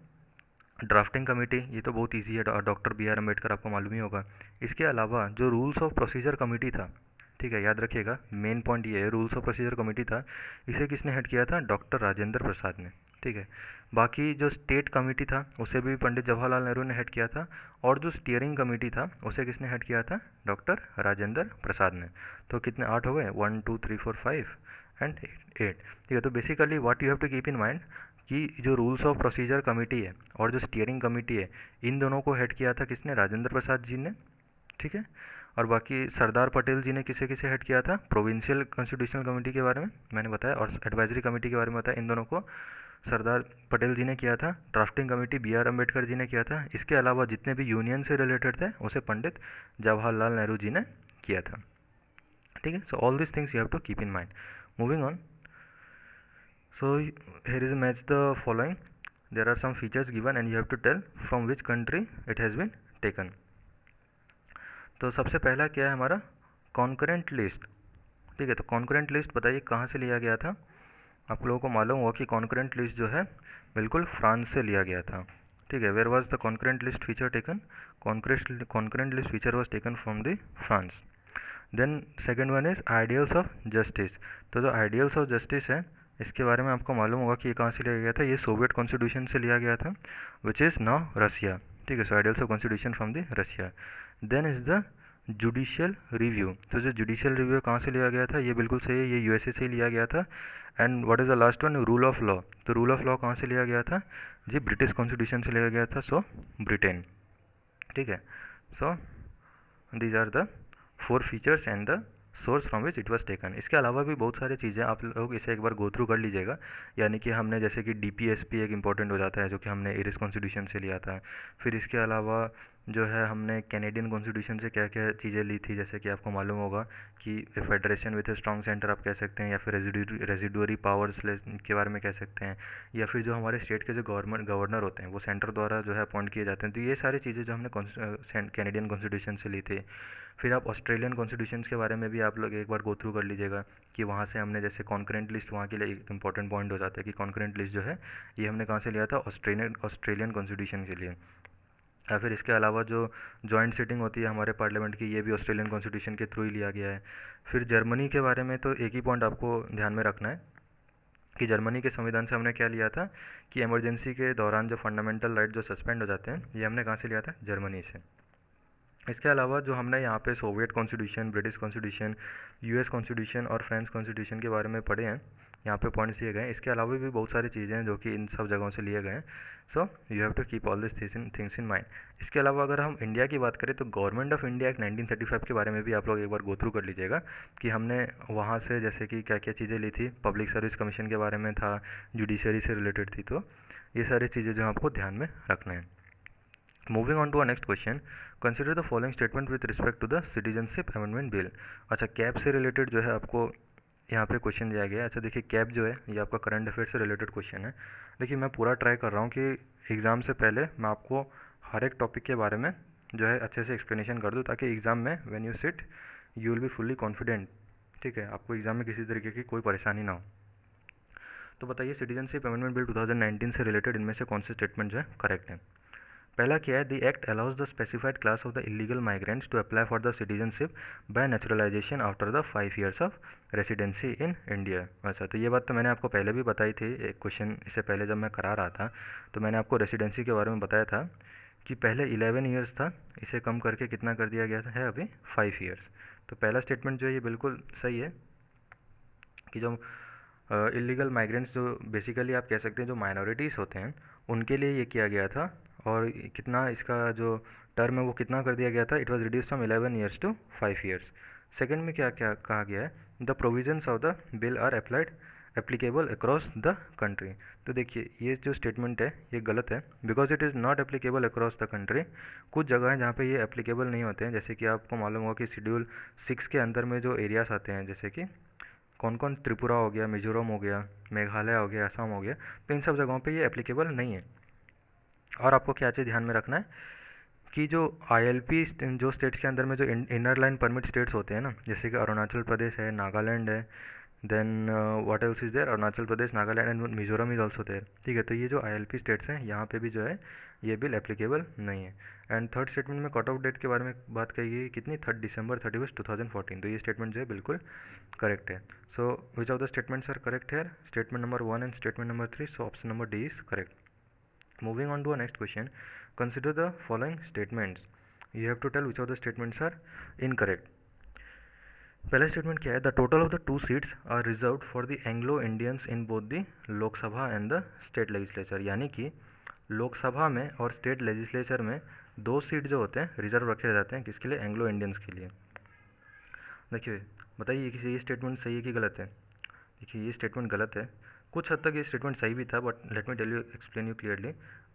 ड्राफ्टिंग कमेटी, ये तो बहुत इजी है, डॉक्टर BR अम्बेडकर, आपको मालूम ही होगा। इसके अलावा जो रूल्स ऑफ प्रोसीजर कमेटी था, ठीक है याद रखिएगा मेन पॉइंट ये है, रूल्स ऑफ प्रोसीजर कमेटी था इसे किसने हेड किया था? डॉक्टर राजेंद्र प्रसाद ने। ठीक है, बाकी जो स्टेट कमेटी था उसे भी पंडित जवाहरलाल नेहरू ने हेड किया था, और जो स्टीयरिंग कमेटी था उसे किसने हेड किया था? डॉक्टर राजेंद्र प्रसाद ने। तो कितने 8 हो गए? 1 2 3 4 5 एंड 8। ठीक है, तो basically what you have to keep in mind कि जो रूल्स ऑफ प्रोसीजर कमेटी है और जो स्टीयरिंग कमेटी है इन दोनों को हेड किया था किसने? राजेंद्र प्रसाद जी ने। ठीक है, और बाकी सरदार पटेल जी ने किसे किसे हेड किया था? प्रोविंशियल कॉन्स्टिट्यूशनल कमेटी के बारे में मैंने बताया, और एडवाइजरी कमेटी के बारे में बताया। इन दोनों को सरदार पटेल जी ने किया था। Drafting committee BR Ambedkar ji ने किया था। इसके अलावा जितने भी यूनियन से रिलेटेड थे उसे पंडित जवाहरलाल नेहरू जी ने किया था। ठीक है, so all this things you have to keep in mind. Moving on, so here is a match the following. There are some features given and you have to tell from which country it has been taken. तो सबसे पहला क्या है हमारा? Concurrent list. ठीक है, तो concurrent list बताइए कहाँ से लिया गया था। आप लोगों को मालूम होगा कि कॉन्करेंट लिस्ट जो है बिल्कुल फ्रांस से लिया गया था। ठीक है, where was the concurrent list feature taken, concurrent list feature was taken from the France. Then second one is ideals of justice. तो जो आइडियल्स ऑफ जस्टिस है, इसके बारे में आपको मालूम होगा कि ये कहाँ से लिया गया था। ये सोवियत कॉन्स्टिट्यूशन से लिया गया था, विच इज़ नाउ रसिया। ठीक है, so ideals of constitution from the Russia. Then is the judicial review. तो जो जुडिशियल रिव्यू कहाँ से लिया गया था, ये बिल्कुल सही है, ये यूएसए से लिया गया था। And what is the last one, rule of law. तो रूल ऑफ लॉ कहाँ से लिया गया था, जी ब्रिटिश कॉन्स्टिट्यूशन से लिया गया था, सो ब्रिटेन। ठीक है, so these are the four features and the source from which it was taken. इसके अलावा भी बहुत सारी चीज़ें आप लोग इसे एक बार गो थ्रू कर लीजिएगा। यानी कि हमने जैसे कि डीपीएसपी एक इंपॉर्टेंट हो जाता है, जो कि हमने इरिस कॉन्स्टिट्यूशन से लिया था। फिर इसके अलावा जो है हमने कैनेडियन कॉन्स्टिट्यूशन से क्या क्या चीज़ें ली थी, जैसे कि आपको मालूम होगा कि federation with a strong centre आप कह सकते हैं, या फिर रेजिडुअरी पावर्स के बारे में कह सकते हैं, या फिर जो हमारे स्टेट के जो गवर्नर होते हैं वो सेंटर द्वारा जो है अपॉइंट किए जाते हैं। तो ये सारी चीज़ें जो हमने कैनेडियन कॉन्स्टिट्यूशन से ली थी। फिर आप ऑस्ट्रेलियन कॉन्स्टिट्यूशन के बारे में भी आप लोग एक बार गो थ्रू कर लीजिएगा कि वहाँ से हमने जैसे कॉन्करेंट लिस्ट, वहाँ के लिए एक इंपॉर्टेंट पॉइंट हो जाता है कि कॉन्करेंट लिस्ट जो है ये हमने कहाँ से लिया था, ऑस्ट्रेलियन कॉन्स्टिट्यूशन के लिए। या फिर इसके अलावा जो जॉइंट सिटिंग होती है हमारे पार्लियामेंट की, ये भी ऑस्ट्रेलियन कॉन्स्टिट्यूशन के थ्रू ही लिया गया है। फिर जर्मनी के बारे में तो एक ही पॉइंट आपको ध्यान में रखना है कि जर्मनी के संविधान से हमने क्या लिया था कि इमरजेंसी के दौरान जो फंडामेंटल राइट जो सस्पेंड हो जाते हैं, ये हमने कहाँ से लिया था, जर्मनी से। इसके अलावा जो हमने यहाँ पे Soviet constitution, British constitution, US constitution और फ्रेंच कॉन्स्टिट्यूशन के बारे में पढ़े हैं, यहाँ पे पॉइंट्स दिए गए हैं। इसके अलावा भी बहुत सारी चीज़ें हैं जो कि इन सब जगहों से लिए गए हैं। So you have to keep all this things in mind. इसके अलावा अगर हम इंडिया की बात करें तो गवर्नमेंट ऑफ इंडिया एक्ट 1935 के बारे में भी आप लोग एक बार गो थ्रू कर लीजिएगा कि हमने वहाँ से जैसे कि क्या क्या चीज़ें ली थी। पब्लिक सर्विस कमीशन के बारे में था, जुडिशरी से रिलेटेड थी। तो ये सारी चीज़ें जो आपको ध्यान में रखना है। Moving on to a next question, consider the following statement with respect to the citizenship amendment bill. अच्छा, कैब से रिलेटेड जो है आपको यहाँ पे क्वेश्चन दिया गया है। अच्छा देखिए, कैब जो है ये आपका करंट अफेयर से रिलेटेड क्वेश्चन है। देखिए, मैं पूरा ट्राई कर रहा हूँ कि एग्ज़ाम से पहले मैं आपको हर एक टॉपिक के बारे में जो है अच्छे से एक्सप्लेनेशन कर दूँ, ताकि एग्ज़ाम में when you sit you will be fully confident. ठीक है, आपको एग्ज़ाम में किसी तरीके की कोई परेशानी ना हो। तो बताइए, सिटीजनशिप अमेंडमेंट बिल 2019 से रिलेटेड इनमें से कौन से स्टेटमेंट जो है करेक्ट है। पहला क्या है, the act allows the specified class of the illegal migrants to apply for the citizenship by naturalisation after the 5 years of residency in India. अच्छा, तो ये बात तो मैंने आपको पहले भी बताई थी, एक क्वेश्चन इससे पहले जब मैं करा रहा था तो मैंने आपको रेसिडेंसी के बारे में बताया था कि पहले 11 ईयर्स था, इसे कम करके कितना कर दिया गया है अभी 5 ईयर्स। तो पहला स्टेटमेंट जो है ये बिल्कुल सही है कि जो इलीगल माइग्रेंट्स जो बेसिकली आप कह सकते हैं जो माइनॉरिटीज़ होते हैं उनके लिए ये किया गया था। और कितना इसका जो टर्म है वो कितना कर दिया गया था, it was reduce from 11 years to 5 years. सेकंड में क्या क्या कहा गया है, the provisions of the bill are applied applicable across the country. तो देखिए, ये जो स्टेटमेंट है ये गलत है, because it is not applicable across the country. कुछ जगह हैं जहाँ पे ये एप्लीकेबल नहीं होते हैं, जैसे कि आपको मालूम होगा कि शेड्यूल 6 के अंदर में जो एरियाज आते हैं, जैसे कि कौन कौन, त्रिपुरा हो गया, मिजोरम हो गया, मेघालय हो गया, असम हो गया, तो इन सब जगहों पे ये एप्लीकेबल नहीं है। और आपको क्या चीज़ ध्यान में रखना है कि जो आईएलपी जो स्टेट्स के अंदर में जो इनर लाइन परमिट स्टेट्स होते हैं ना, जैसे कि अरुणाचल प्रदेश है, नागालैंड है, then what else is there, Arunachal Pradesh, Nagaland and Mizoram is also there. ठीक है, तो ये जो आईएलपी स्टेट्स हैं यहाँ पे भी जो है ये बिल एप्लीकेबल नहीं है। एंड थर्ड स्टेटमेंट में कट ऑफ डेट के बारे में बात कही गई, कितनी, 3 दिसंबर 31 2014। तो ये स्टेटमेंट जो है बिल्कुल करेक्ट है। So which of the statements are correct here, statement number 1 and statement number 3, so option number D is correct. Moving on to our next question, consider the following statements. You have to tell which of the statements are incorrect. पहला statement क्या है, the total of the 2 seats are reserved for the Anglo Indians in both the Lok Sabha and the state legislature. यानी कि लोकसभा में और state legislature में 2 seat जो होते हैं रिजर्व रखे जाते हैं, किसके लिए, एंग्लो इंडियंस के लिए। देखिए, बताइए कि ये स्टेटमेंट सही है कि गलत है। देखिए, ये स्टेटमेंट गलत है। कुछ हद तक ये स्टेटमेंट सही भी था, but let me tell you, explain you clearly.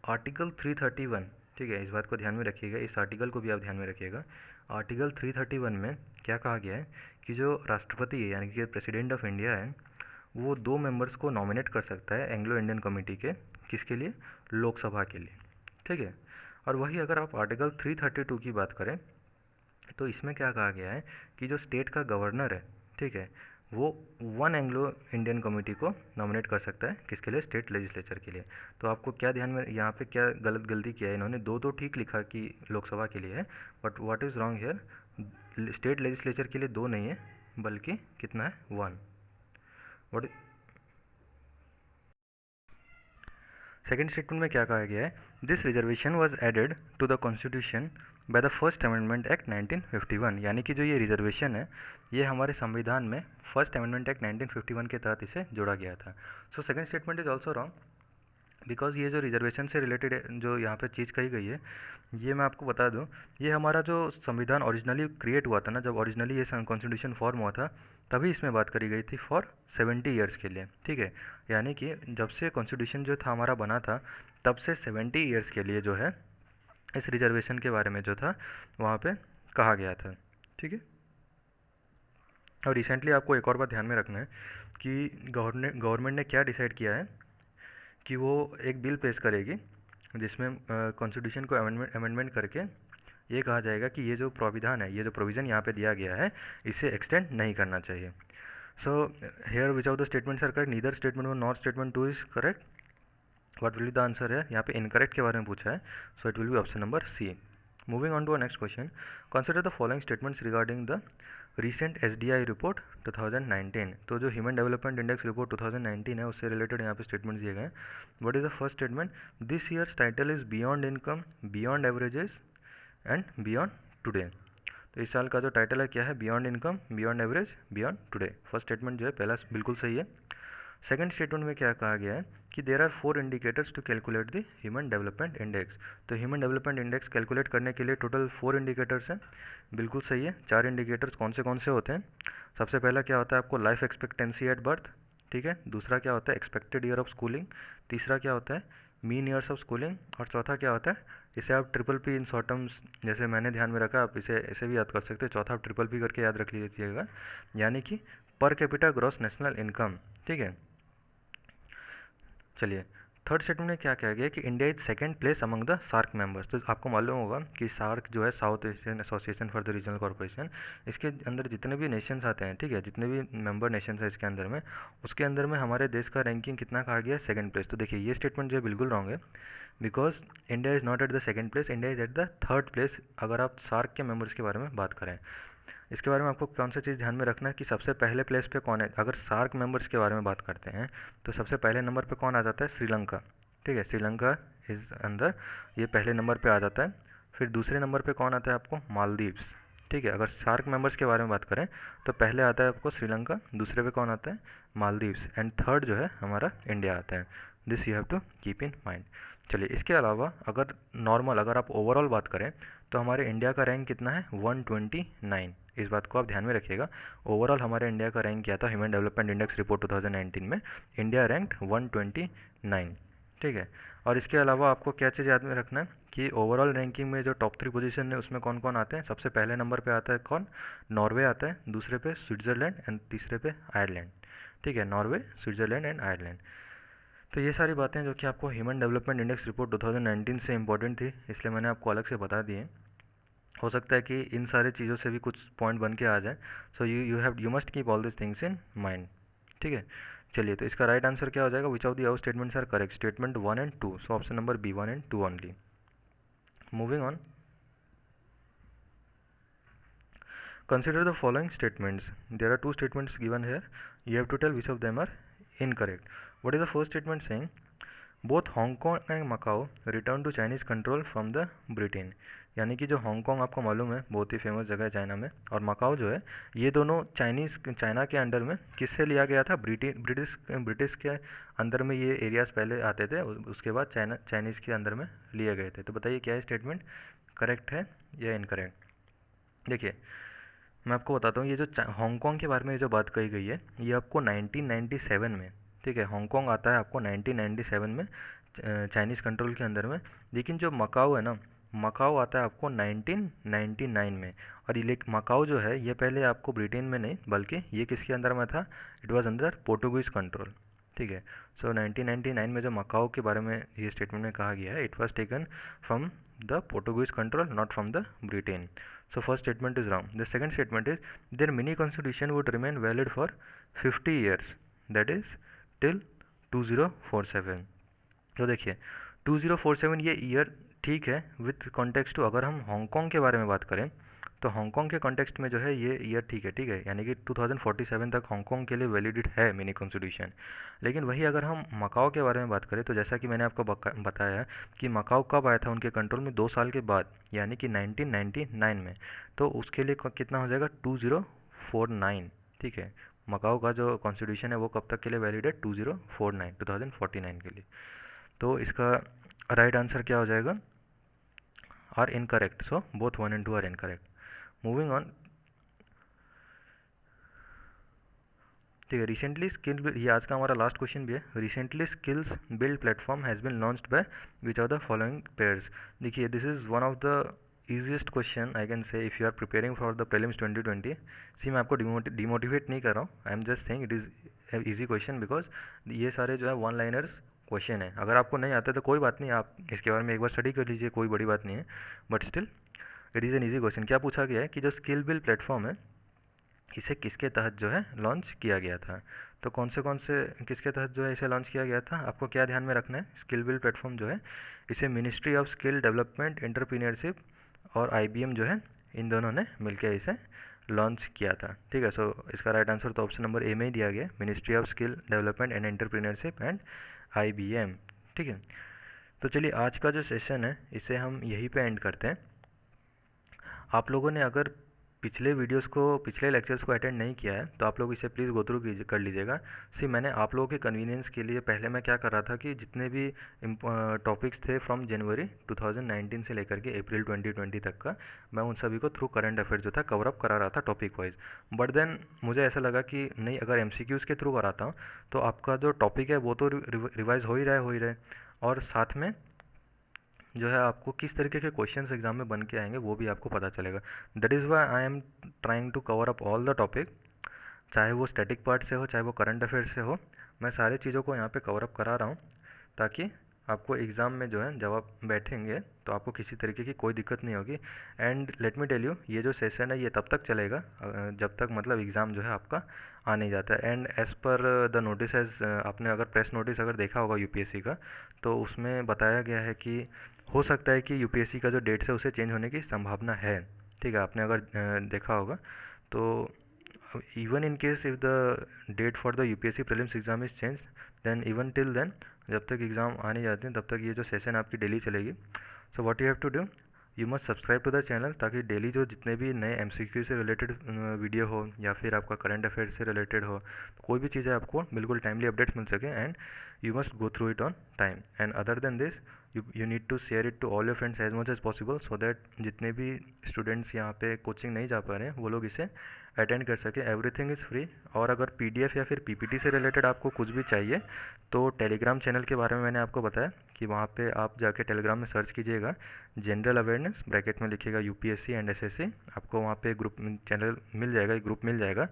Article 331, ठीक है, इस बात को ध्यान में रखिएगा, इस आर्टिकल को भी आप ध्यान में रखिएगा। आर्टिकल 331 में क्या कहा गया है कि जो राष्ट्रपति है यानी कि प्रेसिडेंट ऑफ इंडिया है, वो 2 मेंबर्स को नॉमिनेट कर सकता है एंग्लो इंडियन कमेटी के, किसके लिए, लोकसभा के लिए। ठीक है, और वही अगर आप आर्टिकल 332 की बात करें तो इसमें क्या कहा गया है कि जो स्टेट का गवर्नर है, ठीक है, वो वन एंग्लो इंडियन कम्युनिटी को नॉमिनेट कर सकता है, किसके लिए? स्टेट लेजिस्लेचर के लिए। तो आपको क्या ध्यान में यहाँ पे क्या गलती किया है इन्होंने? दो तो ठीक लिखा कि लोकसभा के लिए है, but what is wrong here? State legislature के लिए दो नहीं है, बल्कि कितना है? वन। व्हाट सेकेंड स्टेटमेंट में क्या कहा गया है? This reservation was added to the constitution by the first amendment act 1951, यानी कि जो ये रिजर्वेशन है ये हमारे संविधान में फर्स्ट अमेंडमेंट एक्ट 1951 के तहत इसे जोड़ा गया था। So second statement is also wrong, because ये जो रिजर्वेशन से रिलेटेड जो यहाँ पे चीज़ कही गई है, ये मैं आपको बता दूँ, ये हमारा जो संविधान ओरिजिनली क्रिएट हुआ था ना, जब ओरिजिनली ये कॉन्स्टिट्यूशन फॉर्म हुआ था, तभी इसमें बात करी गई थी फॉर 70 ईयर्स के लिए, ठीक है। यानी कि जब से कॉन्स्टिट्यूशन जो था हमारा बना था, तब से 70 ईयर्स के लिए जो है इस रिजर्वेशन के बारे में जो था वहाँ पे कहा गया था, ठीक है। और रिसेंटली आपको एक और बात ध्यान में रखना है कि गवर्नमेंट ने क्या डिसाइड किया है कि वो एक बिल पेश करेगी जिसमें कॉन्स्टिट्यूशन को अमेंडमेंट करके ये कहा जाएगा कि ये जो प्राविधान है, ये जो प्रोविज़न यहाँ पे दिया गया है, इसे एक्सटेंड नहीं करना चाहिए। So here which of the statements are correct? Neither statement 1 not statement 2 is correct. What will be the answer है? यहाँ पे इनकरेक्ट के बारे में पूछा है, so it will be option number C. Moving on to a next question, consider the following statements regarding the recent SDI report 2019। तो जो ह्यूमन डेवलपमेंट इंडेक्स रिपोर्ट 2019 है, उससे रिलेटेड यहाँ पे स्टेटमेंट्स दिए गए हैं। What is the first statement? This years title is beyond income, beyond averages and beyond today. तो इस साल का जो टाइटल है क्या है? Beyond income, beyond average, beyond today. First statement जो है पहला बिल्कुल सही है। सेकंड स्टेटमेंट में क्या कहा गया है कि there are 4 indicators to calculate the human development index. तो ह्यूमन डेवलपमेंट इंडेक्स कैलकुलेट करने के लिए टोटल 4 इंडिकेटर्स हैं, बिल्कुल सही है। 4 इंडिकेटर्स कौन से होते हैं? सबसे पहला क्या होता है आपको? लाइफ एक्सपेक्टेंसी एट बर्थ, ठीक है। दूसरा क्या होता है? Expected year of schooling. तीसरा क्या होता है? Mean years of schooling. और चौथा क्या होता है? इसे आप triple P in short terms जैसे मैंने ध्यान में रखा, आप इसे ऐसे भी याद कर सकते हैं। चौथा आप ट्रिपल पी करके याद रख लीजिएगा, यानी कि per capita gross national income, ठीक है। चलिए, थर्ड स्टेटमेंट में क्या कहा गया कि India is second place among the SAARC members. तो आपको मालूम होगा कि सार्क जो है south Asian association for the regional corporation, इसके अंदर जितने भी नेशंस आते हैं, ठीक है, जितने भी मेंबर नेशंस हैं इसके अंदर में, उसके अंदर में हमारे देश का रैंकिंग कितना कहा गया है? Second place. तो देखिए ये स्टेटमेंट जो है बिल्कुल रॉन्ग है, because India is not at the second place, India is at the third place अगर आप सार्क के मेंबर्स के बारे में बात करें। इसके बारे में आपको कौन सा चीज़ ध्यान में रखना है कि सबसे पहले प्लेस पे कौन है? अगर सार्क मेंबर्स के बारे में बात करते हैं तो सबसे पहले नंबर पे कौन आ जाता है? श्रीलंका, ठीक है। श्रीलंका इस अंदर ये पहले नंबर पे आ जाता है। फिर दूसरे नंबर पे कौन आता है आपको? मालदीव्स, ठीक है। अगर सार्क मेंबर्स के बारे में बात करें तो पहले आता है आपको श्रीलंका, दूसरे पे कौन आता है? मालदीव्स, एंड थर्ड जो है हमारा इंडिया आता है। This you have to keep in mind. चलिए, इसके अलावा अगर नॉर्मल अगर आप ओवरऑल बात करें तो हमारे इंडिया का रैंक कितना है? 129। इस बात को आप ध्यान में रखिएगा। ओवरऑल हमारे इंडिया का रैंक क्या था ह्यूमन डेवलपमेंट इंडेक्स रिपोर्ट 2019 में? इंडिया रैंक्ड 129, ठीक है। और इसके अलावा आपको क्या चीज़ याद में रखना है कि ओवरऑल रैंकिंग में जो टॉप 3 पोजीशन है उसमें कौन कौन आते हैं? सबसे पहले नंबर पे आता है कौन? नॉर्वे आता है, दूसरे पे स्विट्ज़रलैंड एंड तीसरे पे आयरलैंड, ठीक है। Norway, Switzerland and Ireland. तो ये सारी बातें जो कि आपको ह्यूमन डेवलपमेंट इंडेक्स रिपोर्ट 2019 से इंपॉर्टेंट थी, इसलिए मैंने आपको अलग से बता दिए। हो सकता है कि इन सारी चीज़ों से भी कुछ पॉइंट बन के आ जाए, so you must keep all this things in mind, ठीक है। चलिए, तो इसका राइट आंसर क्या हो जाएगा? Which of the our statements are correct? Statement 1 and 2, so option number B 1 and 2 only. Moving on, consider the following statements. There are two statements given here, you have to tell which of them are incorrect. What is the first statement saying? Both Hong Kong and Macau return to Chinese control from the Britain. यानी कि जो Hong Kong आपको मालूम है बहुत ही famous जगह है China में, और मकाओ जो है, ये दोनों चाइना के अंडर में किससे लिया गया था? ब्रिटिश के अंदर में ये एरियाज़ पहले आते थे, उसके बाद चाइनीज़ के अंदर में लिए गए थे। तो बताइए क्या स्टेटमेंट करेक्ट है या इनकरेक्ट? देखिए, मैं आपको बताता हूँ, ये जो हांगकॉन्ग के बारे में जो बात कही गई है, ये आपको 1997 में, ठीक है, हांगकॉन्ग आता है आपको 1997 में चाइनीज़ कंट्रोल के अंदर में। लेकिन जो मकाओ है ना, मकाओ आता है आपको 1999 में। और ये मकाओ जो है ये पहले आपको ब्रिटेन में नहीं, बल्कि ये किसके अंदर में था? It was under Portuguese control, ठीक है। सो 1999 में जो मकाओ के बारे में ये स्टेटमेंट में कहा गया है, it was taken from the Portuguese control, not from the Britain. So first statement is wrong. The second statement is their mini constitution would remain valid for 50 years, that is till 2047. तो देखिए 2047 ये year ठीक है with context to, अगर हम Hong Kong के बारे में बात करें तो हांगकांग के कॉन्टेक्स्ट में जो है ये ईयर ठीक है, यानी कि 2047 तक हांगकांग के लिए वैलिड है मिनी कॉन्स्टिट्यूशन। लेकिन वही अगर हम मकाओ के बारे में बात करें तो जैसा कि मैंने आपको बताया कि मकाओ कब आया था उनके कंट्रोल में, 2 साल के बाद, यानी कि 1999 में। तो उसके लिए कितना हो जाएगा 2049, ठीक है। मकाओ का जो कॉन्स्टिट्यूशन है वो कब तक के लिए वैलिड है 2049 के लिए। तो इसका राइट आंसर क्या हो जाएगा, are incorrect, so both 1 and 2 are incorrect. Moving on, ठीक है। रिसेंटली स्किल, ये आज का हमारा लास्ट क्वेश्चन भी है। Recently skills build platform has been launched by which are the following pairs. देखिए this is one of the easiest question I can say if you are preparing for the prelims 2020। See मैं आपको demotivate नहीं कर रहा हूँ, I am just saying it is easy question because ये सारे जो है 1 लाइनर्स क्वेश्चन है। अगर आपको नहीं आता तो कोई बात नहीं, आप इसके बारे में एक बार स्टडी कर लीजिए, कोई बड़ी बात नहीं है, but still it is an easy question. क्या पूछा गया है कि जो स्किल बिल्ड प्लेटफॉर्म है इसे किसके तहत जो है लॉन्च किया गया था। तो कौन से किसके तहत जो है इसे लॉन्च किया गया था, आपको क्या ध्यान में रखना है, स्किल बिल्ड प्लेटफॉर्म जो है इसे ministry of skill development entrepreneurship और IBM जो है इन दोनों ने मिलकर इसे लॉन्च किया था, ठीक है। सो इसका राइट आंसर तो ऑप्शन नंबर ए में ही दिया गया, ministry of skill development and entrepreneurship and IBM, ठीक है। तो चलिए आज का जो सेशन है इसे हम यहीं पे एंड करते हैं। आप लोगों ने अगर पिछले लेक्चर्स को अटेंड नहीं किया है तो आप लोग इसे प्लीज़ गो थ्रू कर लीजिएगा। सी मैंने आप लोगों के कन्वीनियंस के लिए पहले मैं क्या कर रहा था कि जितने भी टॉपिक्स थे फ्रॉम जनवरी 2019 से लेकर के अप्रैल 2020 तक का, मैं उन सभी को थ्रू करंट अफेयर जो था कवर अप करा रहा था टॉपिक वाइज। बट देन मुझे ऐसा लगा कि नहीं, अगर MCQs के थ्रू कराता हूँ तो आपका जो टॉपिक है वो तो रिवाइज हो ही रहा है और साथ में जो है आपको किस तरीके के क्वेश्चंस एग्जाम में बन के आएंगे वो भी आपको पता चलेगा। That is why I am trying to cover up all the topic, चाहे वो स्टैटिक पार्ट से हो चाहे वो करंट अफेयर से हो, मैं सारी चीज़ों को यहाँ पे कवर अप करा रहा हूँ ताकि आपको एग्ज़ाम में जो है जब आप बैठेंगे तो आपको किसी तरीके की कोई दिक्कत नहीं होगी। And let me tell you, ये जो सेशन है ये तब तक चलेगा जब तक मतलब एग्ज़ाम जो है आपका आ नहीं जाता है। And as per the notice age, आपने अगर प्रेस नोटिस अगर देखा होगा UPSC का, तो उसमें बताया गया है कि हो सकता है कि UPSC का जो डेट्स है उसे चेंज होने की संभावना है, ठीक है। आपने अगर देखा होगा तो even in case if the date for the UPSC prelims exam is change, then even till then जब तक एग्ज़ाम आने जाते हैं तब तक ये जो सेशन आपकी डेली चलेगी। So what you have to do, you must subscribe to the channel ताकि डेली जो जितने भी नए MCQ से रिलेटेड वीडियो हो या फिर आपका करंट अफेयर से रिलेटेड हो, कोई भी चीज़ें आपको बिल्कुल टाइमली अपडेट्स मिल सके and you must go through it on time. And other than this you need to share it to all your friends as much as possible so that जितने भी स्टूडेंट्स यहाँ पे कोचिंग नहीं जा पा रहे हैं वो लोग इसे अटेंड कर सके। Everything is free. और अगर PDF या फिर PPT से रिलेटेड आपको कुछ भी चाहिए तो टेलीग्राम चैनल के बारे में मैंने आपको बताया कि वहाँ पे आप जाके टेलीग्राम में सर्च कीजिएगा जनरल अवेयरनेस, ब्रैकेट में लिखिएगा UPSC एंड SSC, आपको वहाँ पे ग्रुप चैनल मिल जाएगा, एक ग्रुप मिल जाएगा।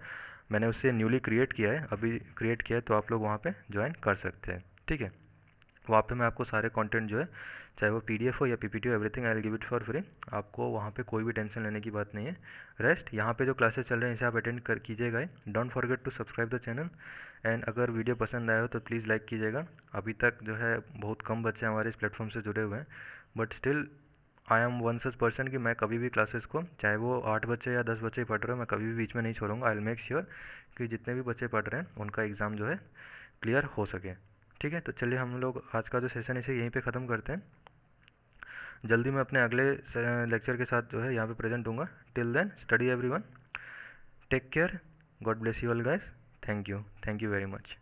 मैंने उससे न्यूली क्रिएट किया है, अभी क्रिएट किया है, तो आप लोग वहाँ पे ज्वाइन कर सकते हैं, ठीक है। वहाँ पे मैं आपको सारे कंटेंट जो है चाहे वो PDF हो या PPT हो, everything I will give it for free. आपको वहाँ पे कोई भी टेंशन लेने की बात नहीं है। रेस्ट यहाँ पे जो क्लासेस चल रहे हैं इसे आप अटेंड कर कीजिएगा। Don't forget to subscribe the channel and अगर वीडियो पसंद आया हो तो प्लीज़ लाइक कीजिएगा। अभी तक जो है बहुत कम बच्चे हमारे इस प्लेटफॉर्म से जुड़े हुए हैं, but still I am one such person कि मैं कभी भी क्लासेस को, चाहे वो 8 बच्चे या 10 बच्चे पढ़ रहे हो, मैं कभी भी बीच में नहीं छोड़ूंगा। आई विल मेक श्योर कि जितने भी बच्चे पढ़ रहे हैं उनका एग्ज़ाम जो है क्लियर हो सके, ठीक है। तो चलिए हम लोग आज का जो सेशन इसे यहीं पे ख़त्म करते हैं। जल्दी मैं अपने अगले लेक्चर के साथ जो है यहाँ पे प्रेजेंट दूंगा। Till then study everyone, take care, God bless you all guys, thank you very much.